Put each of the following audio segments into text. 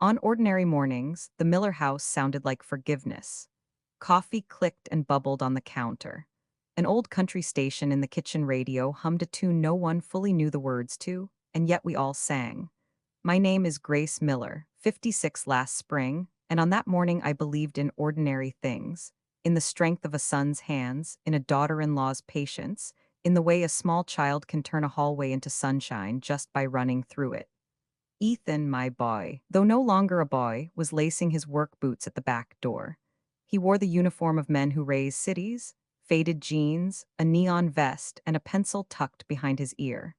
On ordinary mornings, the Miller house sounded like forgiveness. Coffee clicked and bubbled on the counter. An old country station in the kitchen radio hummed a tune no one fully knew the words to, and yet we all sang. My name is Grace Miller, 56 last spring, and on that morning I believed in ordinary things, in the strength of a son's hands, in a daughter-in-law's patience, in the way a small child can turn a hallway into sunshine just by running through it. Ethan, my boy, though no longer a boy, was lacing his work boots at the back door. He wore the uniform of men who raise cities, faded jeans, a neon vest, and a pencil tucked behind his ear.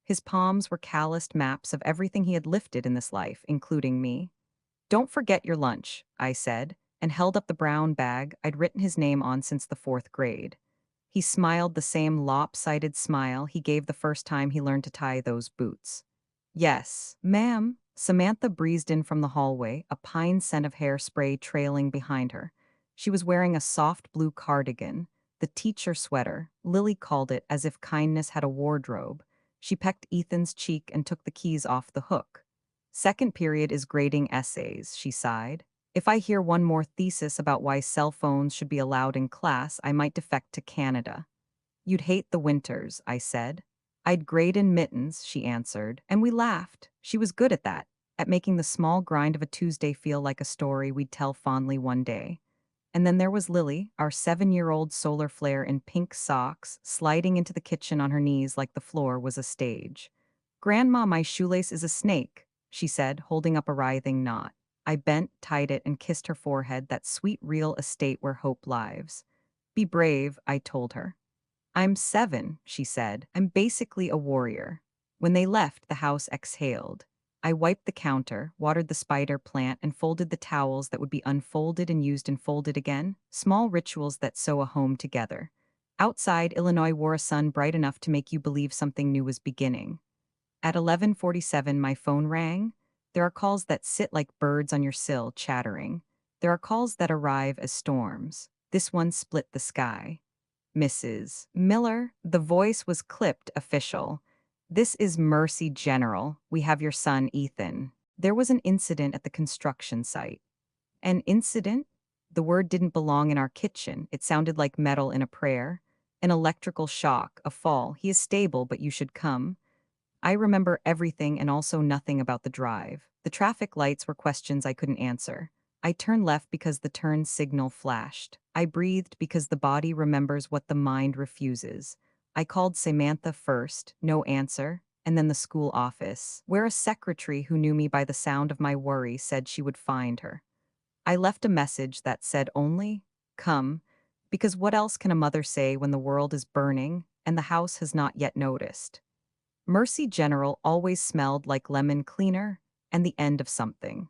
His palms were calloused maps of everything he had lifted in this life, including me. "Don't forget your lunch," I said, and held up the brown bag I'd written his name on since the fourth grade. He smiled the same lopsided smile he gave the first time he learned to tie those boots. "Yes, ma'am." Samantha breezed in from the hallway, a pine scent of hairspray trailing behind her. She was wearing a soft blue cardigan, the teacher sweater. Lily called it as if kindness had a wardrobe. She pecked Ethan's cheek and took the keys off the hook. "Second period is grading essays," she sighed. "If I hear one more thesis about why cell phones should be allowed in class, I might defect to Canada." "You'd hate the winters," I said. "I'd grade in mittens," she answered, and we laughed. She was good at that, at making the small grind of a Tuesday feel like a story we'd tell fondly one day. And then there was Lily, our 7-year-old solar flare in pink socks, sliding into the kitchen on her knees like the floor was a stage. "Grandma, my shoelace is a snake," she said, holding up a writhing knot. I bent, tied it, and kissed her forehead, that sweet real estate where hope lives. "Be brave," I told her. "I'm 7," she said. "I'm basically a warrior." When they left, the house exhaled. I wiped the counter, watered the spider plant, and folded the towels that would be unfolded and used and folded again, small rituals that sew a home together. Outside, Illinois wore a sun bright enough to make you believe something new was beginning. At 11:47, my phone rang. There are calls that sit like birds on your sill, chattering. There are calls that arrive as storms. This one split the sky. "Mrs. Miller," the voice was clipped official. "This is Mercy General. We have your son, Ethan." There was an incident at the construction site. An incident? The word didn't belong in our kitchen. It sounded like metal in a prayer. An electrical shock, a fall. "He is stable, but you should come." I remember everything and also nothing about the drive. The traffic lights were questions I couldn't answer. I turned left because the turn signal flashed. I breathed because the body remembers what the mind refuses. I called Samantha first, no answer, and then the school office, where a secretary who knew me by the sound of my worry said she would find her. I left a message that said only, "Come," because what else can a mother say when the world is burning and the house has not yet noticed? Mercy General always smelled like lemon cleaner and the end of something.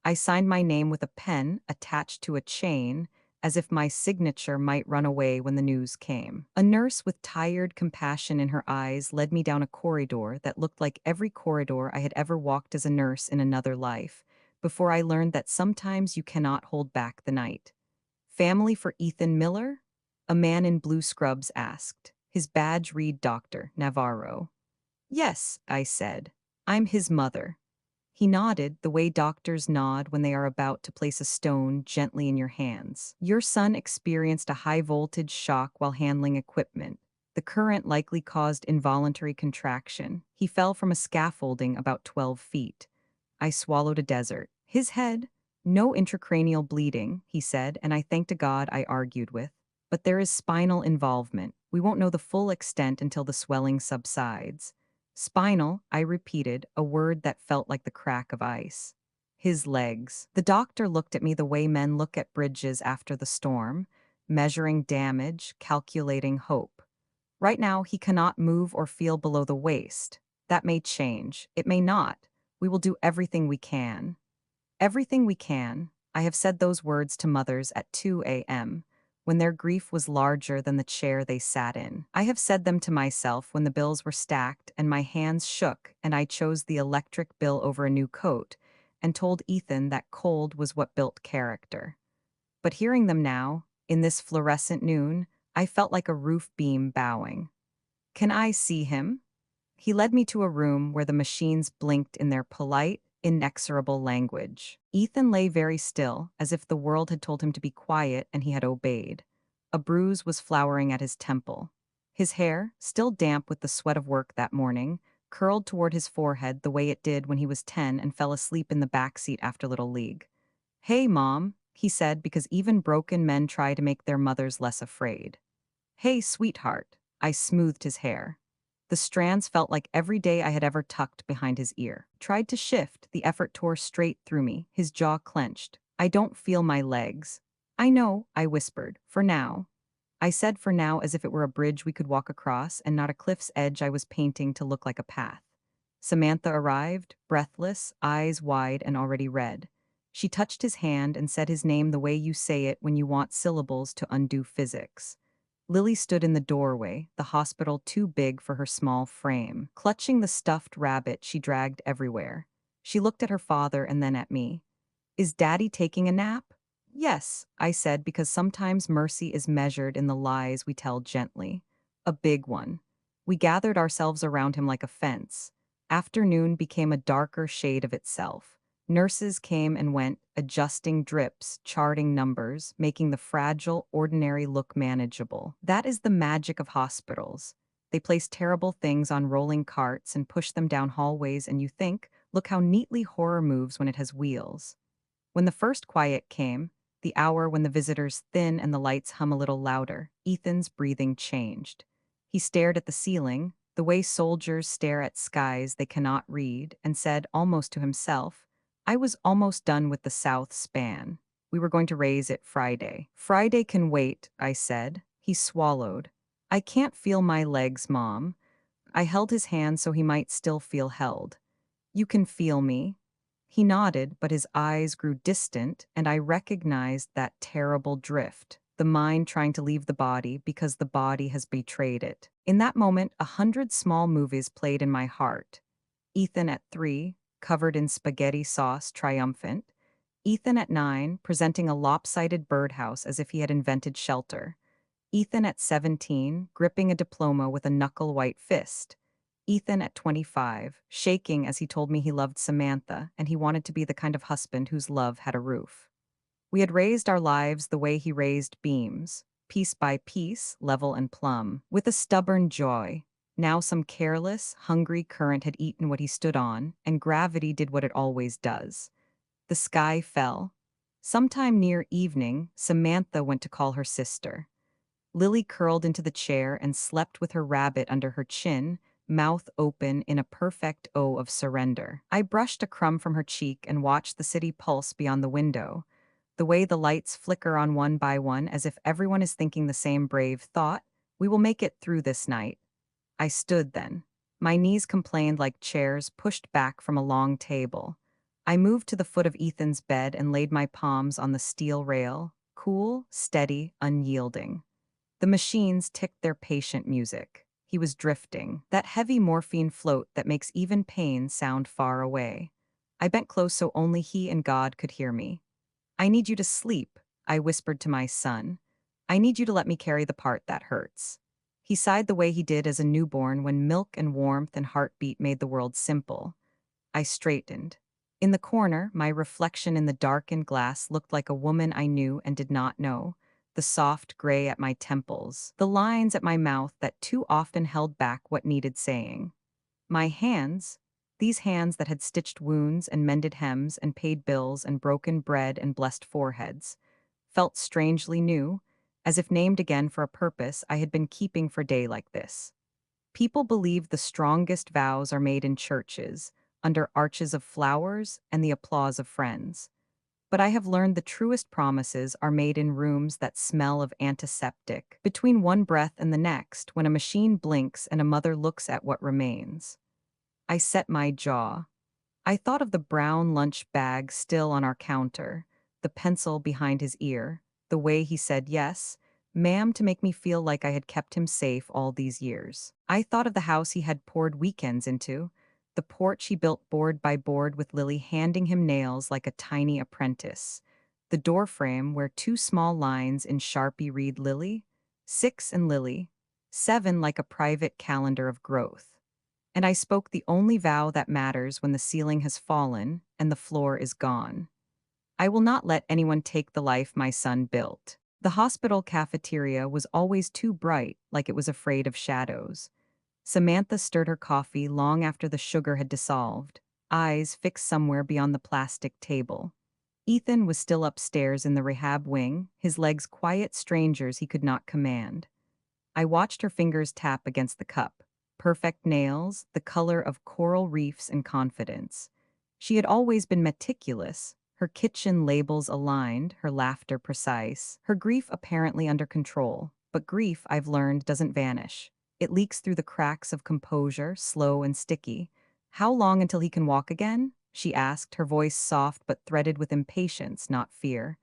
I signed my name with a pen attached to a chain, as if my signature might run away when the news came. A nurse with tired compassion in her eyes led me down a corridor that looked like every corridor I had ever walked as a nurse in another life, before I learned that sometimes you cannot hold back the night. "Family for Ethan Miller?" a man in blue scrubs asked. His badge read Dr. Navarro. "Yes," I said. "I'm his mother." He nodded, the way doctors nod when they are about to place a stone gently in your hands. "Your son experienced a high-voltage shock while handling equipment. The current likely caused involuntary contraction. He fell from a scaffolding about 12 feet. I swallowed a desert. "His head? No intracranial bleeding," he said, and I thanked to God I argued with. "But there is spinal involvement. We won't know the full extent until the swelling subsides." "Spinal," I repeated, a word that felt like the crack of ice. "His legs." The doctor looked at me the way men look at bridges after the storm, measuring damage, calculating hope. "Right now, he cannot move or feel below the waist. That may change. It may not. We will do everything we can." Everything we can. I have said those words to mothers at 2 a.m., when their grief was larger than the chair they sat in. I have said them to myself when the bills were stacked and my hands shook and I chose the electric bill over a new coat and told Ethan that cold was what built character. But hearing them now, in this fluorescent noon, I felt like a roof beam bowing. "Can I see him?" He led me to a room where the machines blinked in their polite, inexorable language. Ethan lay very still, as if the world had told him to be quiet and he had obeyed. A bruise was flowering at his temple. His hair, still damp with the sweat of work that morning, curled toward his forehead the way it did when he was 10 and fell asleep in the back seat after Little League. "Hey, Mom," he said, because even broken men try to make their mothers less afraid. "Hey, sweetheart." I smoothed his hair. The strands felt like every day I had ever tucked behind his ear. Tried to shift, the effort tore straight through me, his jaw clenched. "I don't feel my legs." "I know," I whispered, "for now." I said for now as if it were a bridge we could walk across and not a cliff's edge I was painting to look like a path. Samantha arrived, breathless, eyes wide and already red. She touched his hand and said his name the way you say it when you want syllables to undo physics. Lily stood in the doorway, the hospital too big for her small frame, clutching the stuffed rabbit she dragged everywhere. She looked at her father and then at me. "Is Daddy taking a nap?" "Yes," I said, because sometimes mercy is measured in the lies we tell gently. A big one. We gathered ourselves around him like a fence. Afternoon became a darker shade of itself. Nurses came and went, adjusting drips, charting numbers, making the fragile, ordinary look manageable. That is the magic of hospitals. They place terrible things on rolling carts and push them down hallways, and you think, look how neatly horror moves when it has wheels. When the first quiet came, the hour when the visitors thin and the lights hum a little louder, Ethan's breathing changed. He stared at the ceiling, the way soldiers stare at skies they cannot read, and said, almost to himself, "I was almost done with the South span. We were going to raise it Friday." "Friday can wait," I said. He swallowed. "I can't feel my legs, Mom." I held his hand so he might still feel held. "You can feel me." He nodded, but his eyes grew distant, and I recognized that terrible drift, the mind trying to leave the body because the body has betrayed it. In that moment, 100 small movies played in my heart. Ethan at 3, covered in spaghetti sauce, triumphant. Ethan at 9, presenting a lopsided birdhouse as if he had invented shelter. Ethan at 17, gripping a diploma with a knuckle-white fist. Ethan at 25, shaking as he told me he loved Samantha and he wanted to be the kind of husband whose love had a roof. We had raised our lives the way he raised beams, piece by piece, level and plumb, with a stubborn joy. Now some careless, hungry current had eaten what he stood on, and gravity did what it always does. The sky fell. Sometime near evening, Samantha went to call her sister. Lily curled into the chair and slept with her rabbit under her chin, mouth open in a perfect O of surrender. I brushed a crumb from her cheek and watched the city pulse beyond the window, the way the lights flicker on one by one as if everyone is thinking the same brave thought, "We will make it through this night." I stood then. My knees complained like chairs pushed back from a long table. I moved to the foot of Ethan's bed and laid my palms on the steel rail, cool, steady, unyielding. The machines ticked their patient music. He was drifting, that heavy morphine float that makes even pain sound far away. I bent close so only he and God could hear me. "I need you to sleep," I whispered to my son. "I need you to let me carry the part that hurts." He sighed the way he did as a newborn when milk and warmth and heartbeat made the world simple. I straightened. In the corner, my reflection in the darkened glass looked like a woman I knew and did not know. The soft gray at my temples, the lines at my mouth that too often held back what needed saying. My hands, these hands that had stitched wounds and mended hems and paid bills and broken bread and blessed foreheads, felt strangely new, as if named again for a purpose I had been keeping for a day like this. People believe the strongest vows are made in churches, under arches of flowers and the applause of friends. But I have learned the truest promises are made in rooms that smell of antiseptic, between one breath and the next, when a machine blinks and a mother looks at what remains. I set my jaw. I thought of the brown lunch bag still on our counter, the pencil behind his ear, the way he said yes, ma'am, to make me feel like I had kept him safe all these years. I thought of the house he had poured weekends into, the porch he built board by board with Lily handing him nails like a tiny apprentice, the doorframe where two small lines in Sharpie read Lily, 6 and Lily, 7 like a private calendar of growth. And I spoke the only vow that matters when the ceiling has fallen and the floor is gone. I will not let anyone take the life my son built. The hospital cafeteria was always too bright, like it was afraid of shadows. Samantha stirred her coffee long after the sugar had dissolved, eyes fixed somewhere beyond the plastic table. Ethan was still upstairs in the rehab wing, his legs quiet strangers he could not command. I watched her fingers tap against the cup. Perfect nails, the color of coral reefs and confidence. She had always been meticulous, her kitchen labels aligned, her laughter precise, her grief apparently under control. But grief, I've learned, doesn't vanish. It leaks through the cracks of composure, slow and sticky. How long until he can walk again? She asked, her voice soft but threaded with impatience, not fear.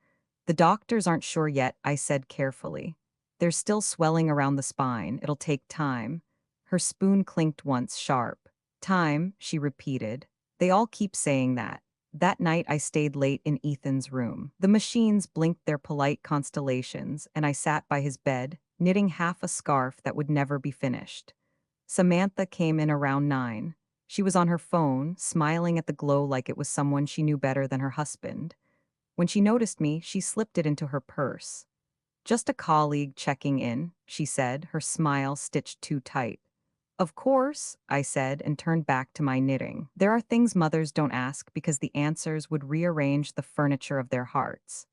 The doctors aren't sure yet, I said carefully. There's still swelling around the spine. It'll take time. Her spoon clinked once, sharp. Time, she repeated. They all keep saying that. That night I stayed late in Ethan's room. The machines blinked their polite constellations, and I sat by his bed, knitting half a scarf that would never be finished. Samantha came in around 9. She was on her phone, smiling at the glow like it was someone she knew better than her husband. When she noticed me, she slipped it into her purse. Just a colleague checking in, she said, her smile stitched too tight. Of course, I said and turned back to my knitting. There are things mothers don't ask because the answers would rearrange the furniture of their hearts.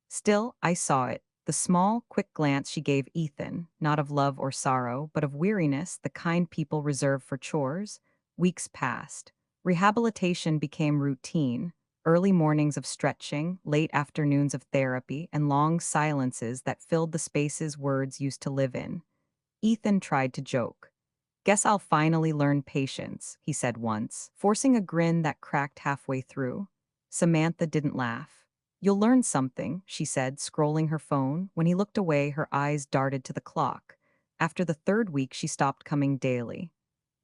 Still, I saw it. The small, quick glance she gave Ethan, not of love or sorrow, but of weariness, the kind people reserve for chores. Weeks passed. Rehabilitation became routine. Early mornings of stretching, late afternoons of therapy, and long silences that filled the spaces words used to live in. Ethan tried to joke. Guess I'll finally learn patience, he said once, forcing a grin that cracked halfway through. Samantha didn't laugh. You'll learn something, she said, scrolling her phone. When he looked away, her eyes darted to the clock. After the 3rd week, she stopped coming daily.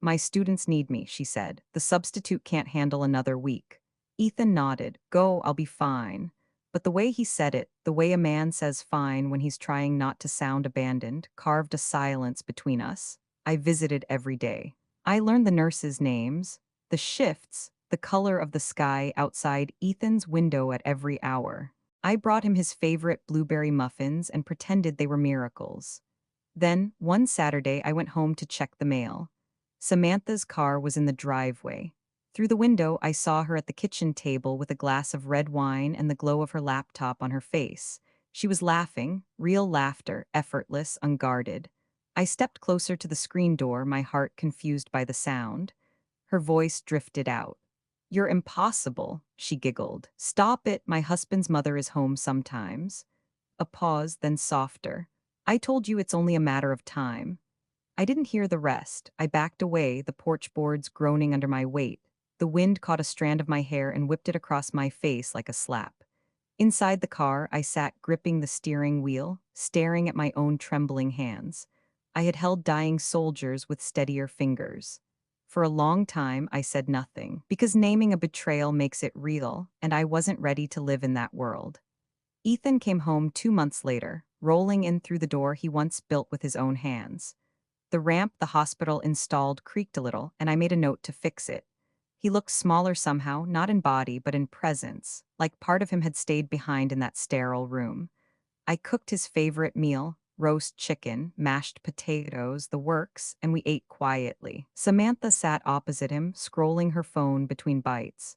My students need me, she said. The substitute can't handle another week. Ethan nodded. Go, I'll be fine. But the way he said it, the way a man says fine when he's trying not to sound abandoned, carved a silence between us. I visited every day. I learned the nurses' names, the shifts, the color of the sky outside Ethan's window at every hour. I brought him his favorite blueberry muffins and pretended they were miracles. Then, one Saturday, I went home to check the mail. Samantha's car was in the driveway. Through the window, I saw her at the kitchen table with a glass of red wine and the glow of her laptop on her face. She was laughing, real laughter, effortless, unguarded. I stepped closer to the screen door, my heart confused by the sound. Her voice drifted out. You're impossible, she giggled. Stop it, my husband's mother is home sometimes. A pause, then softer. I told you it's only a matter of time. I didn't hear the rest. I backed away, the porch boards groaning under my weight. The wind caught a strand of my hair and whipped it across my face like a slap. Inside the car, I sat gripping the steering wheel, staring at my own trembling hands. I had held dying soldiers with steadier fingers. For a long time, I said nothing, because naming a betrayal makes it real, and I wasn't ready to live in that world. Ethan came home 2 months later, rolling in through the door he once built with his own hands. The ramp the hospital installed creaked a little, and I made a note to fix it. He looked smaller somehow, not in body, but in presence, like part of him had stayed behind in that sterile room. I cooked his favorite meal, roast chicken, mashed potatoes, the works, and we ate quietly. Samantha sat opposite him, scrolling her phone between bites.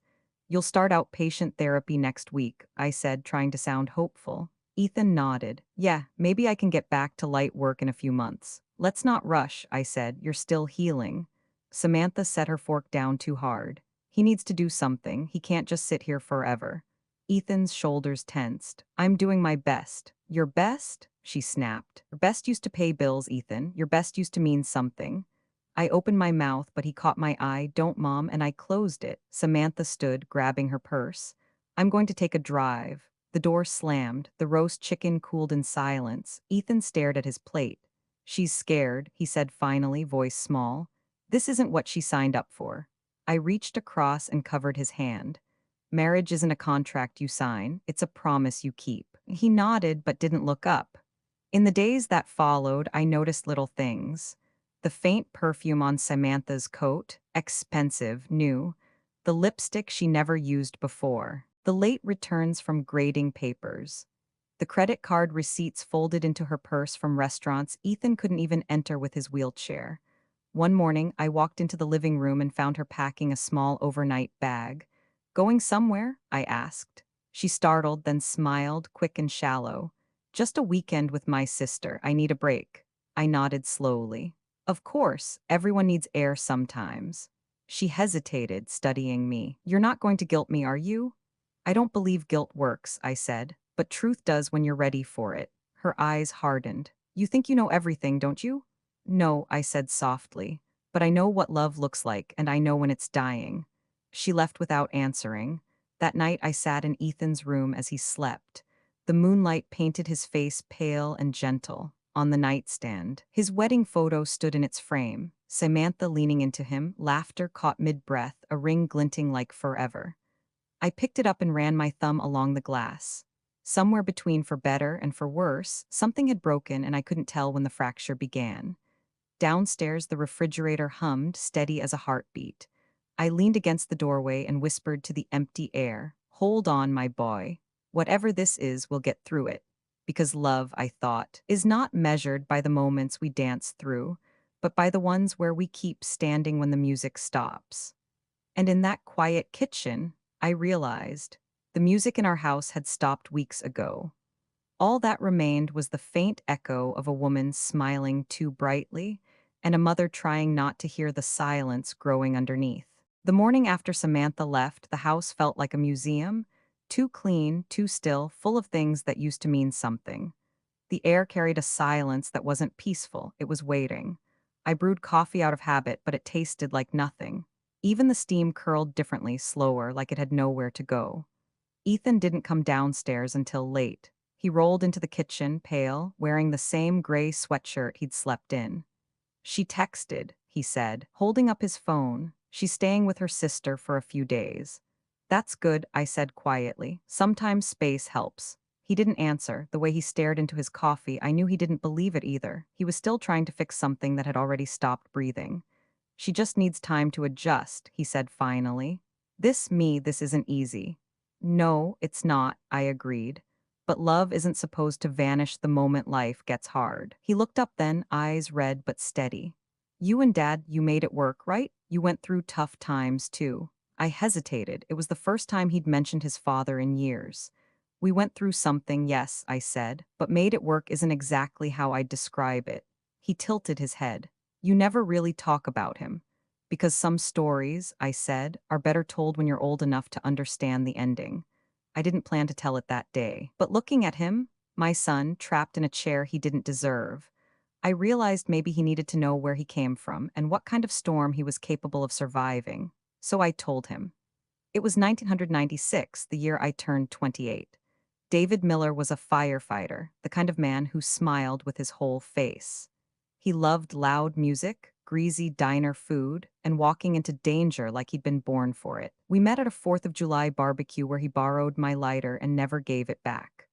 You'll start outpatient therapy next week, I said, trying to sound hopeful. Ethan nodded. Yeah, maybe I can get back to light work in a few months. Let's not rush, I said. You're still healing. Samantha set her fork down too hard. He needs to do something. He can't just sit here forever. Ethan's shoulders tensed. I'm doing my best. Your best? She snapped. Your best used to pay bills, Ethan. Your best used to mean something. I opened my mouth, but he caught my eye. Don't, Mom, and I closed it. Samantha stood, grabbing her purse. I'm going to take a drive. The door slammed. The roast chicken cooled in silence. Ethan stared at his plate. She's scared, he said finally, voice small. This isn't what she signed up for. I reached across and covered his hand. Marriage isn't a contract you sign, it's a promise you keep. He nodded but didn't look up. In the days that followed, I noticed little things. The faint perfume on Samantha's coat, expensive, new. The lipstick she never used before. The late returns from grading papers. The credit card receipts folded into her purse from restaurants Ethan couldn't even enter with his wheelchair. One morning, I walked into the living room and found her packing a small overnight bag. Going somewhere? I asked. She startled, then smiled, quick and shallow. Just a weekend with my sister. I need a break. I nodded slowly. Of course, everyone needs air sometimes. She hesitated, studying me. You're not going to guilt me, are you? I don't believe guilt works, I said, but truth does when you're ready for it. Her eyes hardened. You think you know everything, don't you? No, I said softly, but I know what love looks like and I know when it's dying. She left without answering. That night I sat in Ethan's room as he slept. The moonlight painted his face pale and gentle. On the nightstand, his wedding photo stood in its frame, Samantha leaning into him, laughter caught mid-breath, a ring glinting like forever. I picked it up and ran my thumb along the glass. Somewhere between for better and for worse, something had broken and I couldn't tell when the fracture began. Downstairs, the refrigerator hummed, steady as a heartbeat. I leaned against the doorway and whispered to the empty air, "Hold on, my boy. Whatever this is, we'll get through it." Because love, I thought, is not measured by the moments we dance through, but by the ones where we keep standing when the music stops. And in that quiet kitchen, I realized the music in our house had stopped weeks ago. All that remained was the faint echo of a woman smiling too brightly and a mother trying not to hear the silence growing underneath. The morning after Samantha left, the house felt like a museum, too clean, too still, full of things that used to mean something. The air carried a silence that wasn't peaceful, it was waiting. I brewed coffee out of habit, but it tasted like nothing. Even the steam curled differently, slower, like it had nowhere to go. Ethan didn't come downstairs until late. He rolled into the kitchen, pale, wearing the same gray sweatshirt he'd slept in. She texted, he said, holding up his phone. She's staying with her sister for a few days. That's good, I said quietly. Sometimes space helps. He didn't answer. The way he stared into his coffee, I knew he didn't believe it either. He was still trying to fix something that had already stopped breathing. She just needs time to adjust, he said finally. This isn't easy. No, it's not, I agreed. But love isn't supposed to vanish the moment life gets hard. He looked up then, eyes red but steady. You and Dad, you made it work, right? You went through tough times, too. I hesitated. It was the first time he'd mentioned his father in years. We went through something, yes, I said, but made it work isn't exactly how I'd describe it. He tilted his head. You never really talk about him. Because some stories, I said, are better told when you're old enough to understand the ending. I didn't plan to tell it that day. But looking at him, my son, trapped in a chair he didn't deserve, I realized maybe he needed to know where he came from and what kind of storm he was capable of surviving. So I told him. It was 1996, the year I turned 28. David Miller was a firefighter, the kind of man who smiled with his whole face. He loved loud music, greasy diner food, and walking into danger like he'd been born for it. We met at a 4th of July barbecue where he borrowed my lighter and never gave it back.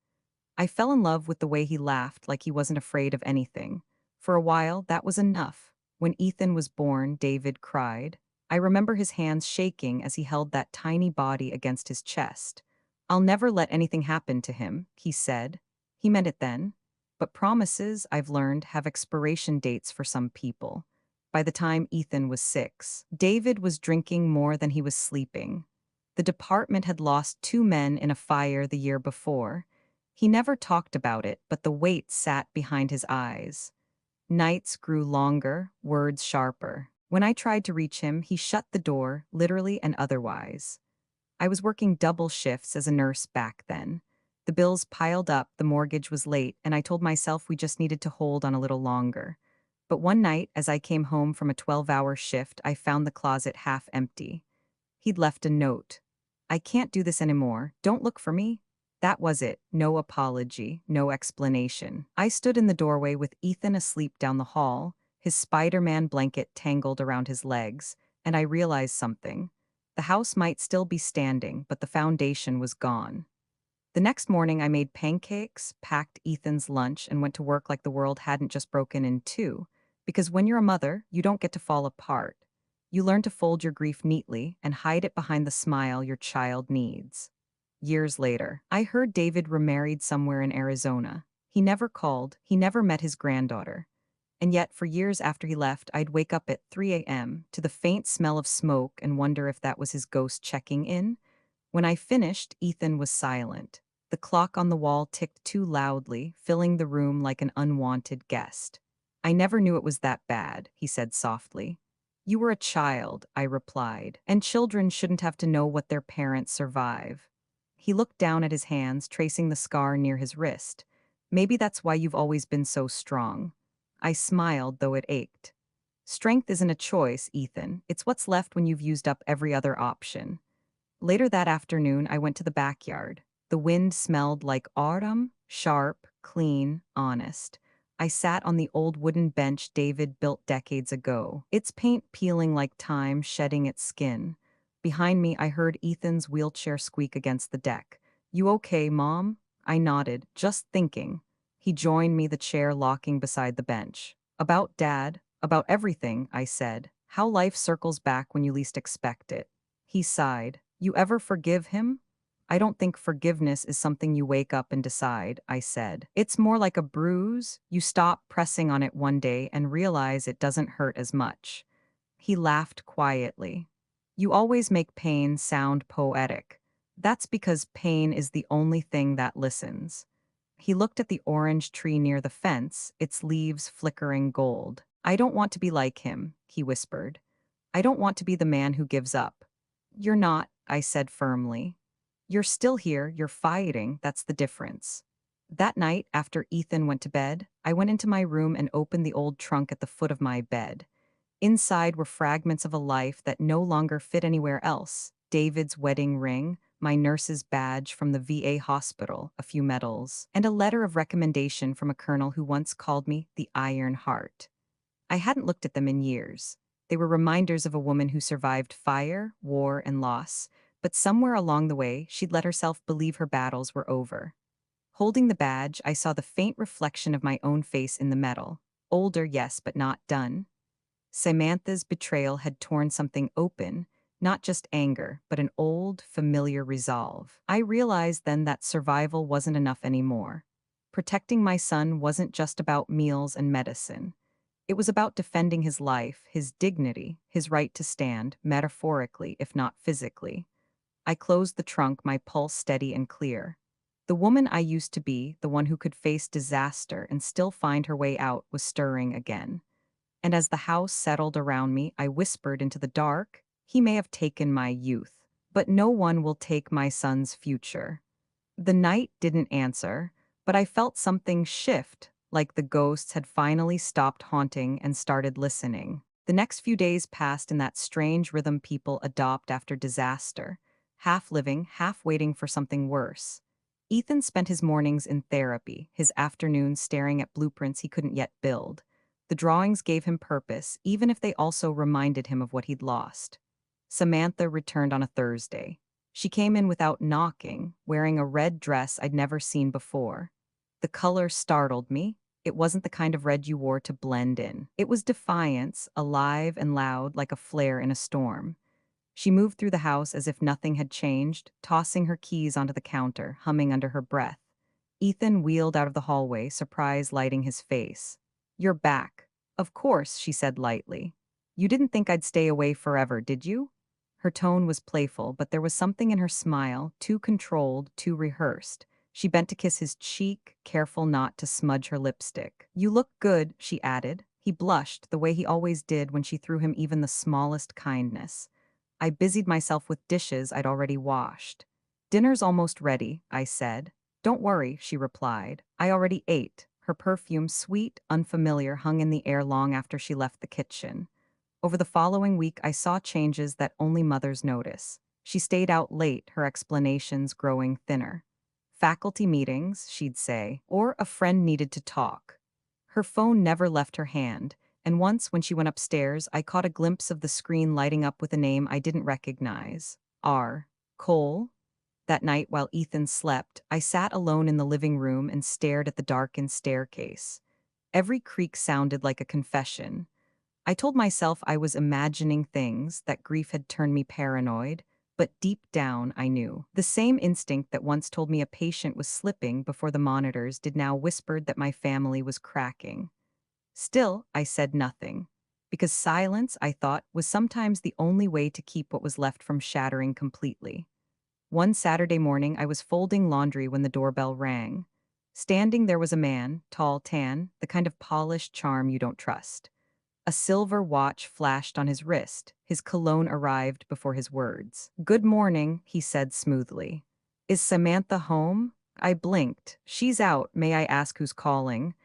I fell in love with the way he laughed like he wasn't afraid of anything. For a while, that was enough. When Ethan was born, David cried. I remember his hands shaking as he held that tiny body against his chest. I'll never let anything happen to him, he said. He meant it then. But promises, I've learned, have expiration dates for some people. By the time Ethan was 6, David was drinking more than he was sleeping. The department had lost 2 men in a fire the year before. He never talked about it, but the weight sat behind his eyes. Nights grew longer, words sharper. When I tried to reach him, he shut the door, literally and otherwise. I was working double shifts as a nurse back then. The bills piled up, the mortgage was late, and I told myself we just needed to hold on a little longer. But one night, as I came home from a 12-hour shift, I found the closet half empty. He'd left a note. I can't do this anymore. Don't look for me. That was it. No apology, no explanation. I stood in the doorway with Ethan asleep down the hall, his Spider-Man blanket tangled around his legs, and I realized something. The house might still be standing, but the foundation was gone. The next morning, I made pancakes, packed Ethan's lunch, and went to work like the world hadn't just broken in two. Because when you're a mother, you don't get to fall apart. You learn to fold your grief neatly and hide it behind the smile your child needs. Years later, I heard David remarried somewhere in Arizona. He never called, he never met his granddaughter. And yet, for years after he left, I'd wake up at 3 a.m. to the faint smell of smoke and wonder if that was his ghost checking in. When I finished, Ethan was silent. The clock on the wall ticked too loudly, filling the room like an unwanted guest. I never knew it was that bad, he said softly. You were a child, I replied, and children shouldn't have to know what their parents survive. He looked down at his hands, tracing the scar near his wrist. Maybe that's why you've always been so strong. I smiled, though it ached. Strength isn't a choice, Ethan. It's what's left when you've used up every other option. Later that afternoon, I went to the backyard. The wind smelled like autumn, sharp, clean, honest. I sat on the old wooden bench David built decades ago, its paint peeling like time shedding its skin. Behind me, I heard Ethan's wheelchair squeak against the deck. You okay, Mom? I nodded, just thinking. He joined me, the chair locking beside the bench. About Dad, about everything, I said. How life circles back when you least expect it. He sighed. You ever forgive him? I don't think forgiveness is something you wake up and decide, I said. It's more like a bruise. You stop pressing on it one day and realize it doesn't hurt as much. He laughed quietly. You always make pain sound poetic. That's because pain is the only thing that listens. He looked at the orange tree near the fence, its leaves flickering gold. I don't want to be like him, he whispered. I don't want to be the man who gives up. You're not, I said firmly. You're still here, you're fighting, that's the difference. That night, after Ethan went to bed, I went into my room and opened the old trunk at the foot of my bed. Inside were fragments of a life that no longer fit anywhere else. David's wedding ring, my nurse's badge from the VA hospital, a few medals, and a letter of recommendation from a colonel who once called me the Iron Heart. I hadn't looked at them in years. They were reminders of a woman who survived fire, war, and loss, but somewhere along the way, she'd let herself believe her battles were over. Holding the badge, I saw the faint reflection of my own face in the metal. Older, yes, but not done. Samantha's betrayal had torn something open, not just anger, but an old, familiar resolve. I realized then that survival wasn't enough anymore. Protecting my son wasn't just about meals and medicine. It was about defending his life, his dignity, his right to stand, metaphorically, if not physically. I closed the trunk, my pulse steady and clear. The woman I used to be, the one who could face disaster and still find her way out, was stirring again. And as the house settled around me, I whispered into the dark, he may have taken my youth, but no one will take my son's future. The night didn't answer, but I felt something shift, like the ghosts had finally stopped haunting and started listening. The next few days passed in that strange rhythm people adopt after disaster, half living, half waiting for something worse. Ethan spent his mornings in therapy, his afternoons staring at blueprints he couldn't yet build. The drawings gave him purpose, even if they also reminded him of what he'd lost. Samantha returned on a Thursday. She came in without knocking, wearing a red dress I'd never seen before. The color startled me. It wasn't the kind of red you wore to blend in. It was defiance, alive and loud like a flare in a storm. She moved through the house as if nothing had changed, tossing her keys onto the counter, humming under her breath. Ethan wheeled out of the hallway, surprise lighting his face. You're back. Of course, she said lightly. You didn't think I'd stay away forever, did you? Her tone was playful, but there was something in her smile, too controlled, too rehearsed. She bent to kiss his cheek, careful not to smudge her lipstick. You look good, she added. He blushed, the way he always did when she threw him even the smallest kindness. I busied myself with dishes I'd already washed. Dinner's almost ready, I said. Don't worry, she replied. I already ate. Her perfume, sweet, unfamiliar, hung in the air long after she left the kitchen. Over the following week, I saw changes that only mothers notice. She stayed out late, her explanations growing thinner. Faculty meetings, she'd say, or a friend needed to talk. Her phone never left her hand, and once when she went upstairs, I caught a glimpse of the screen lighting up with a name I didn't recognize. R. Cole? That night, while Ethan slept, I sat alone in the living room and stared at the darkened staircase. Every creak sounded like a confession. I told myself I was imagining things, that grief had turned me paranoid, but deep down I knew. The same instinct that once told me a patient was slipping before the monitors did now whispered that my family was cracking. Still, I said nothing. Because silence, I thought, was sometimes the only way to keep what was left from shattering completely. One Saturday morning, I was folding laundry when the doorbell rang. Standing there was a man, tall, tan, the kind of polished charm you don't trust. A silver watch flashed on his wrist. His cologne arrived before his words. "Good morning," he said smoothly. "Is Samantha home?" I blinked. "She's out. May I ask who's calling?"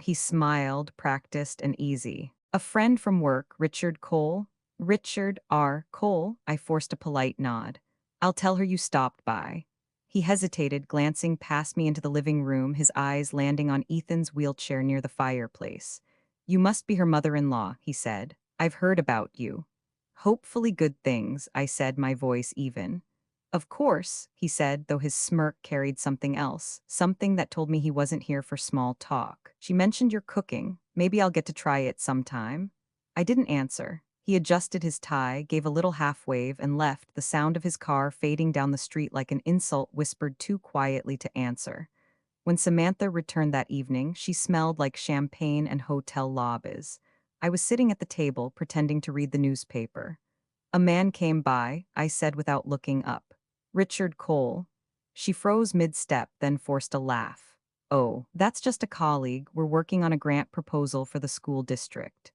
He smiled, practiced, and easy. "A friend from work, Richard Cole." "Richard R. Cole?" I forced a polite nod. "I'll tell her you stopped by." He hesitated, glancing past me into the living room, his eyes landing on Ethan's wheelchair near the fireplace. "You must be her mother-in-law," he said. "I've heard about you." "Hopefully good things," I said, my voice even. "Of course," he said, though his smirk carried something else, something that told me he wasn't here for small talk. "She mentioned you're cooking. Maybe I'll get to try it sometime." I didn't answer. He adjusted his tie, gave a little half-wave, and left, the sound of his car fading down the street like an insult whispered too quietly to answer. When Samantha returned that evening, she smelled like champagne and hotel lobbies. I was sitting at the table, pretending to read the newspaper. "A man came by," I said without looking up. "Richard Cole." She froze mid-step, then forced a laugh. "Oh, that's just a colleague. We're working on a grant proposal for the school district."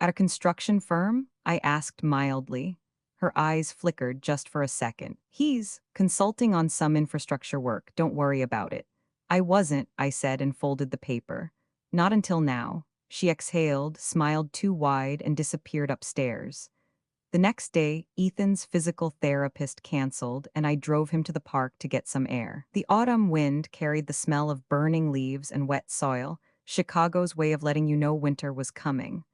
"At a construction firm?" I asked mildly. Her eyes flickered just for a second. "He's consulting on some infrastructure work. Don't worry about it." "I wasn't," I said and folded the paper. "Not until now." She exhaled, smiled too wide, and disappeared upstairs. The next day, Ethan's physical therapist canceled, and I drove him to the park to get some air. The autumn wind carried the smell of burning leaves and wet soil, Chicago's way of letting you know winter was coming.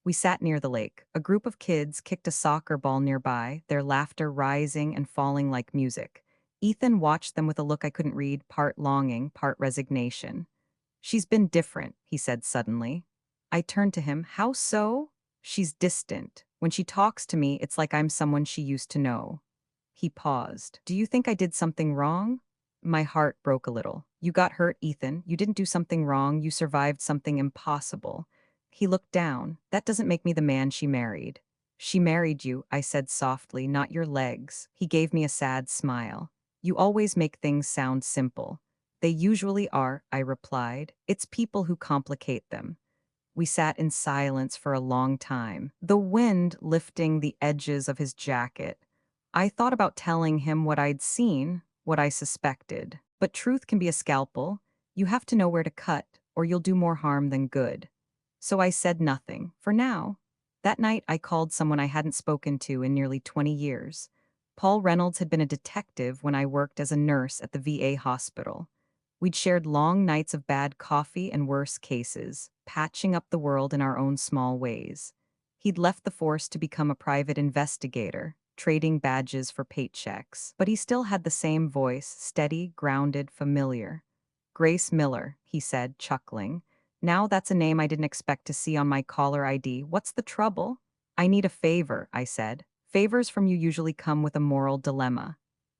We sat near the lake. A group of kids kicked a soccer ball nearby, their laughter rising and falling like music. Ethan watched them with a look I couldn't read, part longing, part resignation. "She's been different," he said suddenly. I turned to him. "How so?" "She's distant. When she talks to me, it's like I'm someone she used to know." He paused. "Do you think I did something wrong?" My heart broke a little. "You got hurt, Ethan. You didn't do something wrong. You survived something impossible." He looked down. "That doesn't make me the man she married." "She married you," I said softly, "not your legs." He gave me a sad smile. "You always make things sound simple." "They usually are," I replied. "It's people who complicate them." We sat in silence for a long time, the wind lifting the edges of his jacket. I thought about telling him what I'd seen, what I suspected. But truth can be a scalpel. You have to know where to cut, or you'll do more harm than good. So I said nothing, for now. That night, I called someone I hadn't spoken to in nearly 20 years. Paul Reynolds had been a detective when I worked as a nurse at the VA hospital. We'd shared long nights of bad coffee and worse cases, patching up the world in our own small ways. He'd left the force to become a private investigator, trading badges for paychecks, but he still had the same voice, steady, grounded, familiar. "Grace Miller," he said, chuckling. "Now that's a name I didn't expect to see on my caller ID. What's the trouble?" "I need a favor," I said. "Favors from you usually come with a moral dilemma.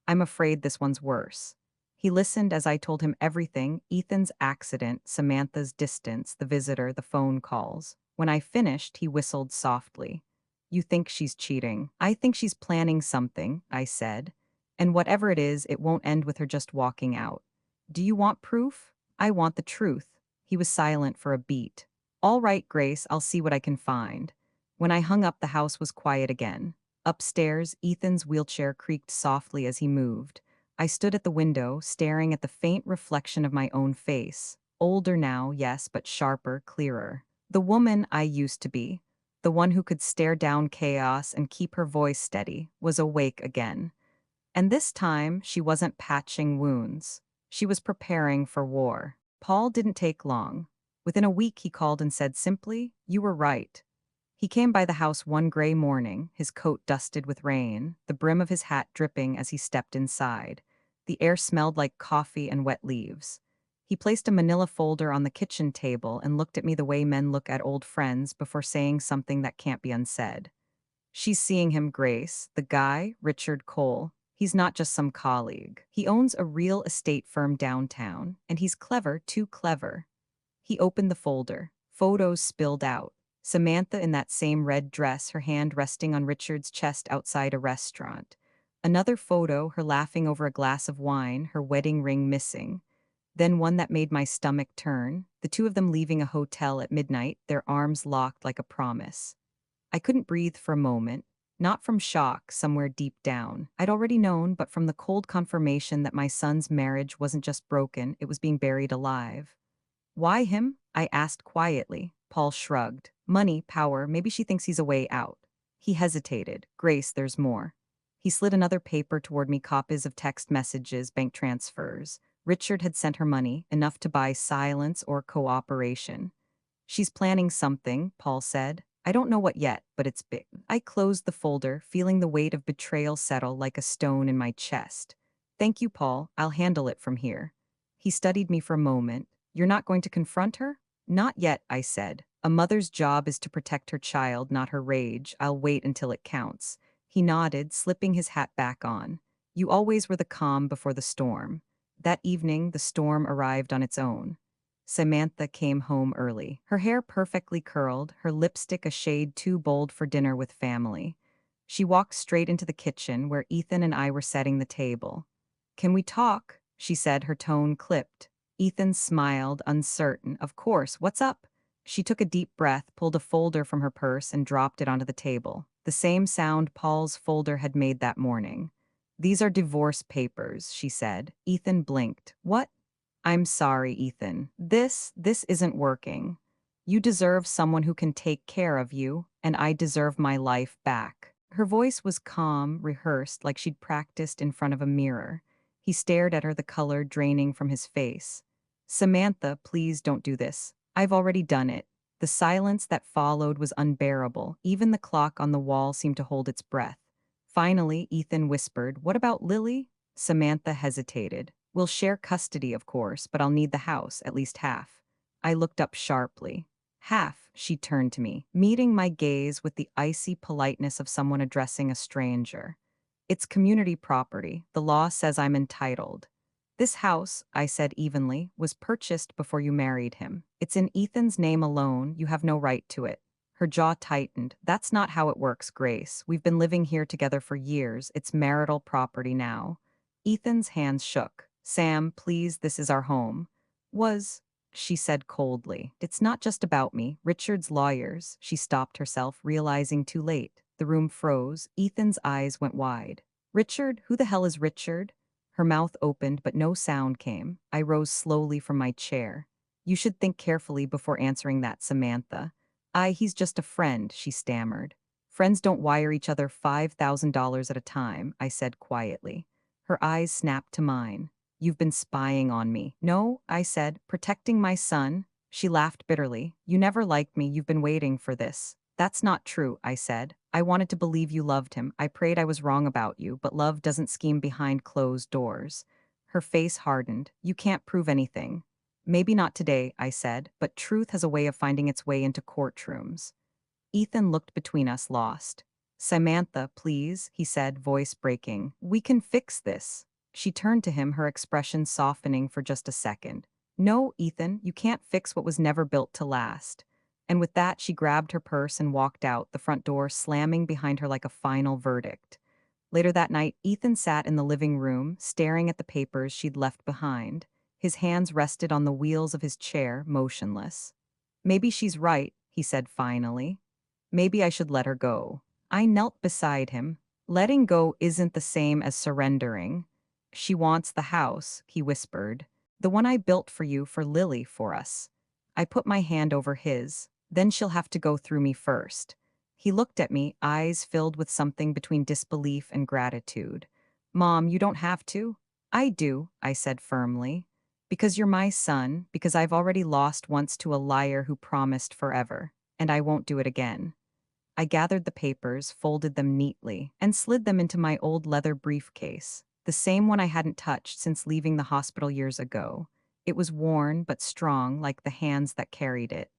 I'm afraid this one's worse." He listened as I told him everything: Ethan's accident, Samantha's distance, the visitor, the phone calls. When I finished, he whistled softly. "You think she's cheating?" "I think she's planning something," I said. "And whatever it is, it won't end with her just walking out." "Do you want proof?" "I want the truth." He was silent for a beat. "All right, Grace, I'll see what I can find." When I hung up, the house was quiet again. Upstairs, Ethan's wheelchair creaked softly as he moved. I stood at the window, staring at the faint reflection of my own face. Older now, yes, but sharper, clearer. The woman I used to be, the one who could stare down chaos and keep her voice steady, was awake again. And this time, she wasn't patching wounds. She was preparing for war. Paul didn't take long. Within a week, he called and said simply, "You were right." He came by the house one gray morning, his coat dusted with rain, the brim of his hat dripping as he stepped inside. The air smelled like coffee and wet leaves. He placed a manila folder on the kitchen table and looked at me the way men look at old friends before saying something that can't be unsaid. She's seeing him, Grace. The guy, Richard Cole. He's not just some colleague. He owns a real estate firm downtown, and he's clever, too clever. He opened the folder. Photos spilled out. Samantha in that same red dress, her hand resting on Richard's chest outside a restaurant. Another photo, her laughing over a glass of wine, her wedding ring missing. Then one that made my stomach turn, the two of them leaving a hotel at midnight, their arms locked like a promise. I couldn't breathe for a moment, not from shock somewhere deep down. I'd already known, but from the cold confirmation that my son's marriage wasn't just broken, it was being buried alive. Why him? I asked quietly. Paul shrugged. Money, power, maybe she thinks he's a way out. He hesitated. Grace, there's more. He slid another paper toward me, copies of text messages, bank transfers. Richard had sent her money, enough to buy silence or cooperation. She's planning something, Paul said. I don't know what yet, but it's big. I closed the folder, feeling the weight of betrayal settle like a stone in my chest. Thank you, Paul. I'll handle it from here. He studied me for a moment. You're not going to confront her? Not yet, I said. A mother's job is to protect her child, not her rage. I'll wait until it counts. He nodded, slipping his hat back on. You always were the calm before the storm. That evening, the storm arrived on its own. Samantha came home early, her hair perfectly curled, her lipstick a shade too bold for dinner with family. She walked straight into the kitchen where Ethan and I were setting the table. Can we talk? She said, her tone clipped. Ethan smiled, uncertain. Of course, what's up? She took a deep breath, pulled a folder from her purse, and dropped it onto the table. The same sound Paul's folder had made that morning. These are divorce papers, she said. Ethan blinked. What? I'm sorry, Ethan. This isn't working. You deserve someone who can take care of you, and I deserve my life back. Her voice was calm, rehearsed, like she'd practiced in front of a mirror. He stared at her, the color draining from his face. Samantha, please don't do this. I've already done it. The silence that followed was unbearable. Even the clock on the wall seemed to hold its breath. Finally, Ethan whispered, What about Lily? Samantha hesitated. We'll share custody, of course, but I'll need the house, at least half. I looked up sharply. Half, she turned to me, meeting my gaze with the icy politeness of someone addressing a stranger. It's community property. The law says I'm entitled. This house, I said evenly, was purchased before you married him. It's in Ethan's name alone. You have no right to it. Her jaw tightened. That's not how it works, Grace. We've been living here together for years. It's marital property now. Ethan's hands shook. Sam, please, this is our home. She said coldly. It's not just about me. Richard's lawyers. She stopped herself, realizing too late. The room froze. Ethan's eyes went wide. Richard? Who the hell is Richard? Her mouth opened, but no sound came. I rose slowly from my chair. You should think carefully before answering that, Samantha. He's just a friend, she stammered. Friends don't wire each other $5,000 at a time, I said quietly. Her eyes snapped to mine. You've been spying on me. No, I said, protecting my son. She laughed bitterly. You never liked me. You've been waiting for this. That's not true, I said. I wanted to believe you loved him. I prayed I was wrong about you, but love doesn't scheme behind closed doors. Her face hardened. You can't prove anything. Maybe not today, I said, but truth has a way of finding its way into courtrooms. Ethan looked between us, lost. Samantha, please, he said, voice breaking. We can fix this. She turned to him, her expression softening for just a second. No, Ethan, you can't fix what was never built to last. And with that, she grabbed her purse and walked out, the front door slamming behind her like a final verdict. Later that night, Ethan sat in the living room, staring at the papers she'd left behind. His hands rested on the wheels of his chair, motionless. Maybe she's right, he said finally. Maybe I should let her go. I knelt beside him. Letting go isn't the same as surrendering. She wants the house, he whispered. The one I built for you, for Lily, for us. I put my hand over his. Then she'll have to go through me first. He looked at me, eyes filled with something between disbelief and gratitude. Mom, you don't have to. I do, I said firmly. Because you're my son, because I've already lost once to a liar who promised forever, and I won't do it again. I gathered the papers, folded them neatly, and slid them into my old leather briefcase, the same one I hadn't touched since leaving the hospital years ago. It was worn but strong, like the hands that carried it.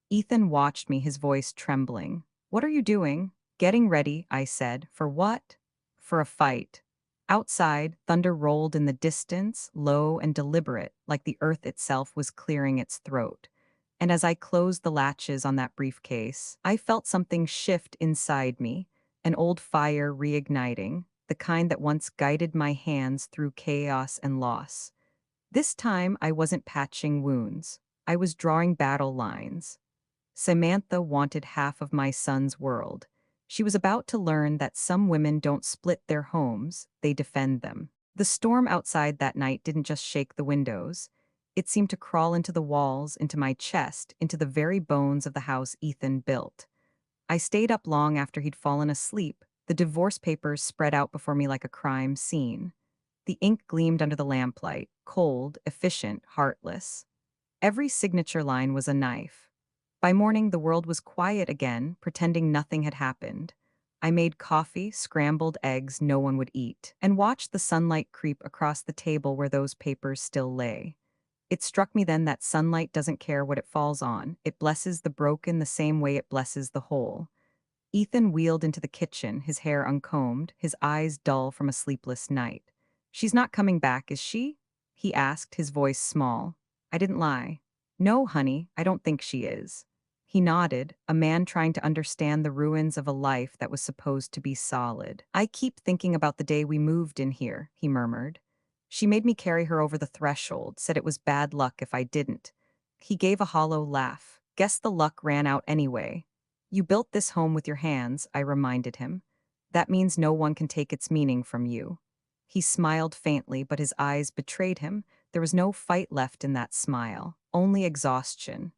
Ethan watched me, his voice trembling. "What are you doing?" "Getting ready," I said. "For what?" "For a fight." Outside, thunder rolled in the distance, low and deliberate, like the earth itself was clearing its throat. And as I closed the latches on that briefcase, I felt something shift inside me, an old fire reigniting, the kind that once guided my hands through chaos and loss. This time, I wasn't patching wounds. I was drawing battle lines. Samantha wanted half of my son's world. She was about to learn that some women don't split their homes, they defend them. The storm outside that night didn't just shake the windows. It seemed to crawl into the walls, into my chest, into the very bones of the house Ethan built. I stayed up long after he'd fallen asleep, the divorce papers spread out before me like a crime scene. The ink gleamed under the lamplight, cold, efficient, heartless. Every signature line was a knife. By morning, the world was quiet again, pretending nothing had happened. I made coffee, scrambled eggs no one would eat, and watched the sunlight creep across the table where those papers still lay. It struck me then that sunlight doesn't care what it falls on. It blesses the broken the same way it blesses the whole. Ethan wheeled into the kitchen, his hair uncombed, his eyes dull from a sleepless night. "She's not coming back, is she?" he asked, his voice small. I didn't lie. "No, honey, I don't think she is." He nodded, a man trying to understand the ruins of a life that was supposed to be solid. "I keep thinking about the day we moved in here," he murmured. "She made me carry her over the threshold, said it was bad luck if I didn't." He gave a hollow laugh. "Guess the luck ran out anyway." "You built this home with your hands," I reminded him. "That means no one can take its meaning from you." He smiled faintly, but his eyes betrayed him. There was no fight left in that smile, only exhaustion.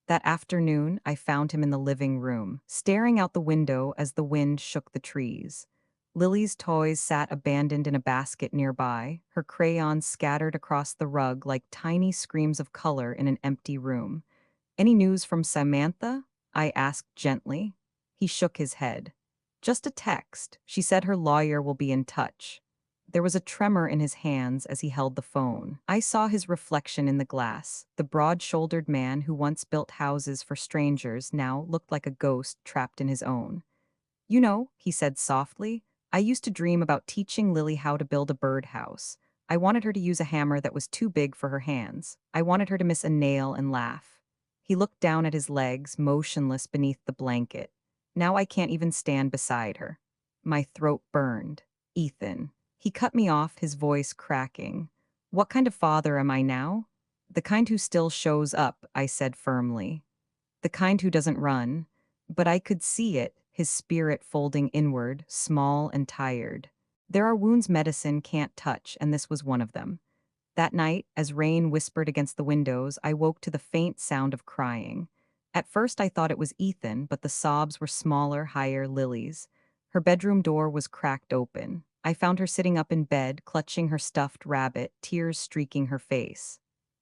That afternoon, I found him in the living room, staring out the window as the wind shook the trees. Lily's toys sat abandoned in a basket nearby, her crayons scattered across the rug like tiny screams of color in an empty room. "Any news from Samantha?" I asked gently. He shook his head. "Just a text. She said her lawyer will be in touch." There was a tremor in his hands as he held the phone. I saw his reflection in the glass. The broad-shouldered man who once built houses for strangers now looked like a ghost trapped in his own. "You know," he said softly, "I used to dream about teaching Lily how to build a birdhouse. I wanted her to use a hammer that was too big for her hands. I wanted her to miss a nail and laugh." He looked down at his legs, motionless beneath the blanket. "Now I can't even stand beside her." My throat burned. "Ethan." He cut me off, his voice cracking. "What kind of father am I now?" "The kind who still shows up," I said firmly. "The kind who doesn't run." But I could see it, his spirit folding inward, small and tired. There are wounds medicine can't touch, and this was one of them. That night, as rain whispered against the windows, I woke to the faint sound of crying. At first I thought it was Ethan, but the sobs were smaller, higher Lily's. Her bedroom door was cracked open. I found her sitting up in bed, clutching her stuffed rabbit, tears streaking her face.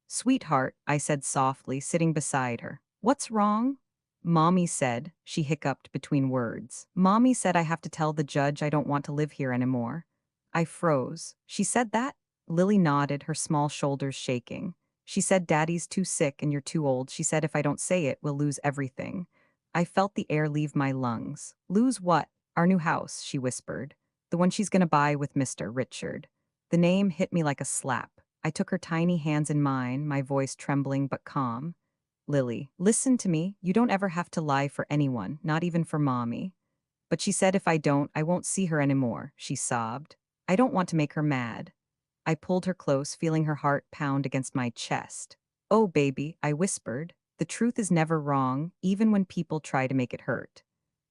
"Sweetheart," I said softly, sitting beside her. "What's wrong?" "Mommy said," she hiccuped between words. "Mommy said I have to tell the judge I don't want to live here anymore." I froze. "She said that?" Lily nodded, her small shoulders shaking. "She said Daddy's too sick and you're too old. She said if I don't say it, we'll lose everything." I felt the air leave my lungs. "Lose what?" "Our new house," she whispered. "The one she's gonna buy with Mr. Richard." The name hit me like a slap. I took her tiny hands in mine, my voice trembling but calm. "Lily, listen to me. You don't ever have to lie for anyone, not even for Mommy." "But she said if I don't, I won't see her anymore," she sobbed. "I don't want to make her mad." I pulled her close, feeling her heart pound against my chest. "Oh, baby," I whispered. "The truth is never wrong, even when people try to make it hurt."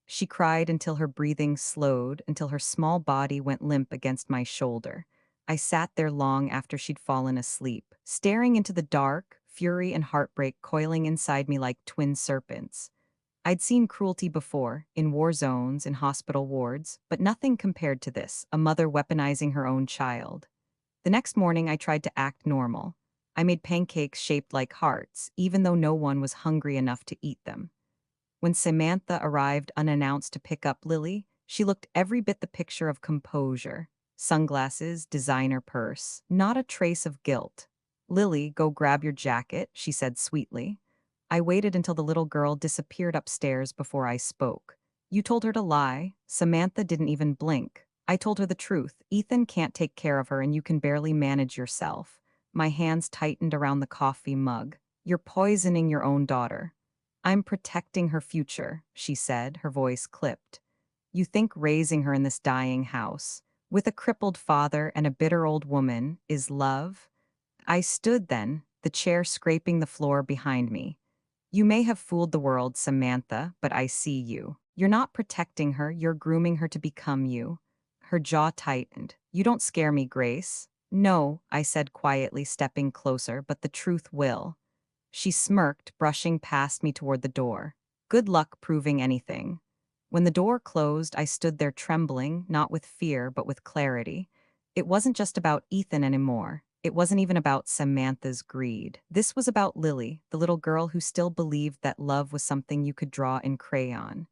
She cried until her breathing slowed, until her small body went limp against my shoulder. I sat there long after she'd fallen asleep, staring into the dark, fury and heartbreak coiling inside me like twin serpents. I'd seen cruelty before, in war zones, in hospital wards, but nothing compared to this, a mother weaponizing her own child. The next morning, I tried to act normal. I made pancakes shaped like hearts, even though no one was hungry enough to eat them. When Samantha arrived unannounced to pick up Lily, she looked every bit the picture of composure. Sunglasses, designer purse, not a trace of guilt. Lily, go grab your jacket, she said sweetly. I waited until the little girl disappeared upstairs before I spoke. You told her to lie. Samantha didn't even blink. I told her the truth. Ethan can't take care of her and you can barely manage yourself. My hands tightened around the coffee mug. You're poisoning your own daughter. I'm protecting her future, she said, her voice clipped. You think raising her in this dying house, with a crippled father and a bitter old woman, is love? I stood then, the chair scraping the floor behind me. You may have fooled the world, Samantha, but I see you. You're not protecting her, you're grooming her to become you. Her jaw tightened. You don't scare me, Grace. No, I said quietly, stepping closer, but the truth will. She smirked, brushing past me toward the door. Good luck proving anything. When the door closed, I stood there trembling, not with fear, but with clarity. It wasn't just about Ethan anymore. It wasn't even about Samantha's greed. This was about Lily, the little girl who still believed that love was something you could draw in crayon.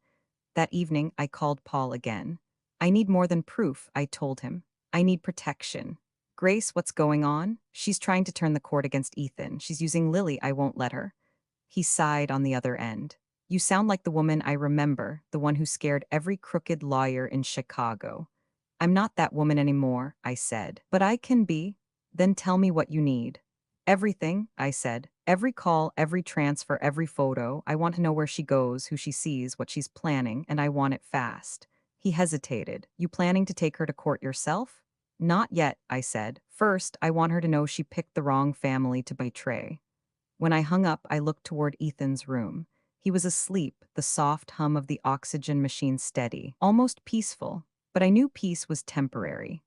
That evening, I called Paul again. I need more than proof, I told him. I need protection. Grace, what's going on? She's trying to turn the court against Ethan. She's using Lily. I won't let her. He sighed on the other end. You sound like the woman I remember, the one who scared every crooked lawyer in Chicago. I'm not that woman anymore, I said. But I can be. Then tell me what you need. Everything, I said. Every call, every transfer, every photo. I want to know where she goes, who she sees, what she's planning, and I want it fast. He hesitated. You planning to take her to court yourself? Not yet, I said. First, I want her to know she picked the wrong family to betray. When I hung up, I looked toward Ethan's room. He was asleep, the soft hum of the oxygen machine steady, almost peaceful, but I knew peace was temporary.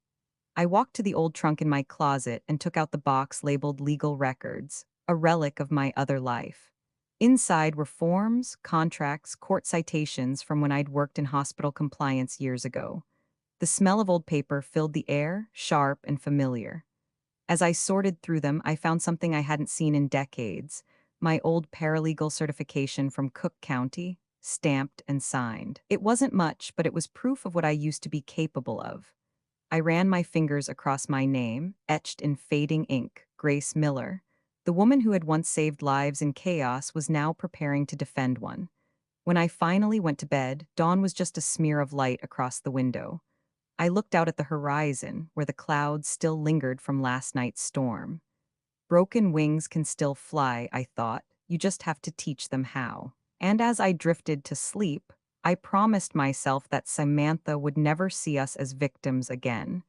I walked to the old trunk in my closet and took out the box labeled legal records, a relic of my other life. Inside were forms, contracts, court citations from when I'd worked in hospital compliance years ago. The smell of old paper filled the air, sharp and familiar. As I sorted through them, I found something I hadn't seen in decades, my old paralegal certification from Cook County, stamped and signed. It wasn't much, but it was proof of what I used to be capable of. I ran my fingers across my name, etched in fading ink, Grace Miller. The woman who had once saved lives in chaos was now preparing to defend one. When I finally went to bed, dawn was just a smear of light across the window. I looked out at the horizon, where the clouds still lingered from last night's storm. Broken wings can still fly, I thought. You just have to teach them how. And as I drifted to sleep, I promised myself that Samantha would never see us as victims again,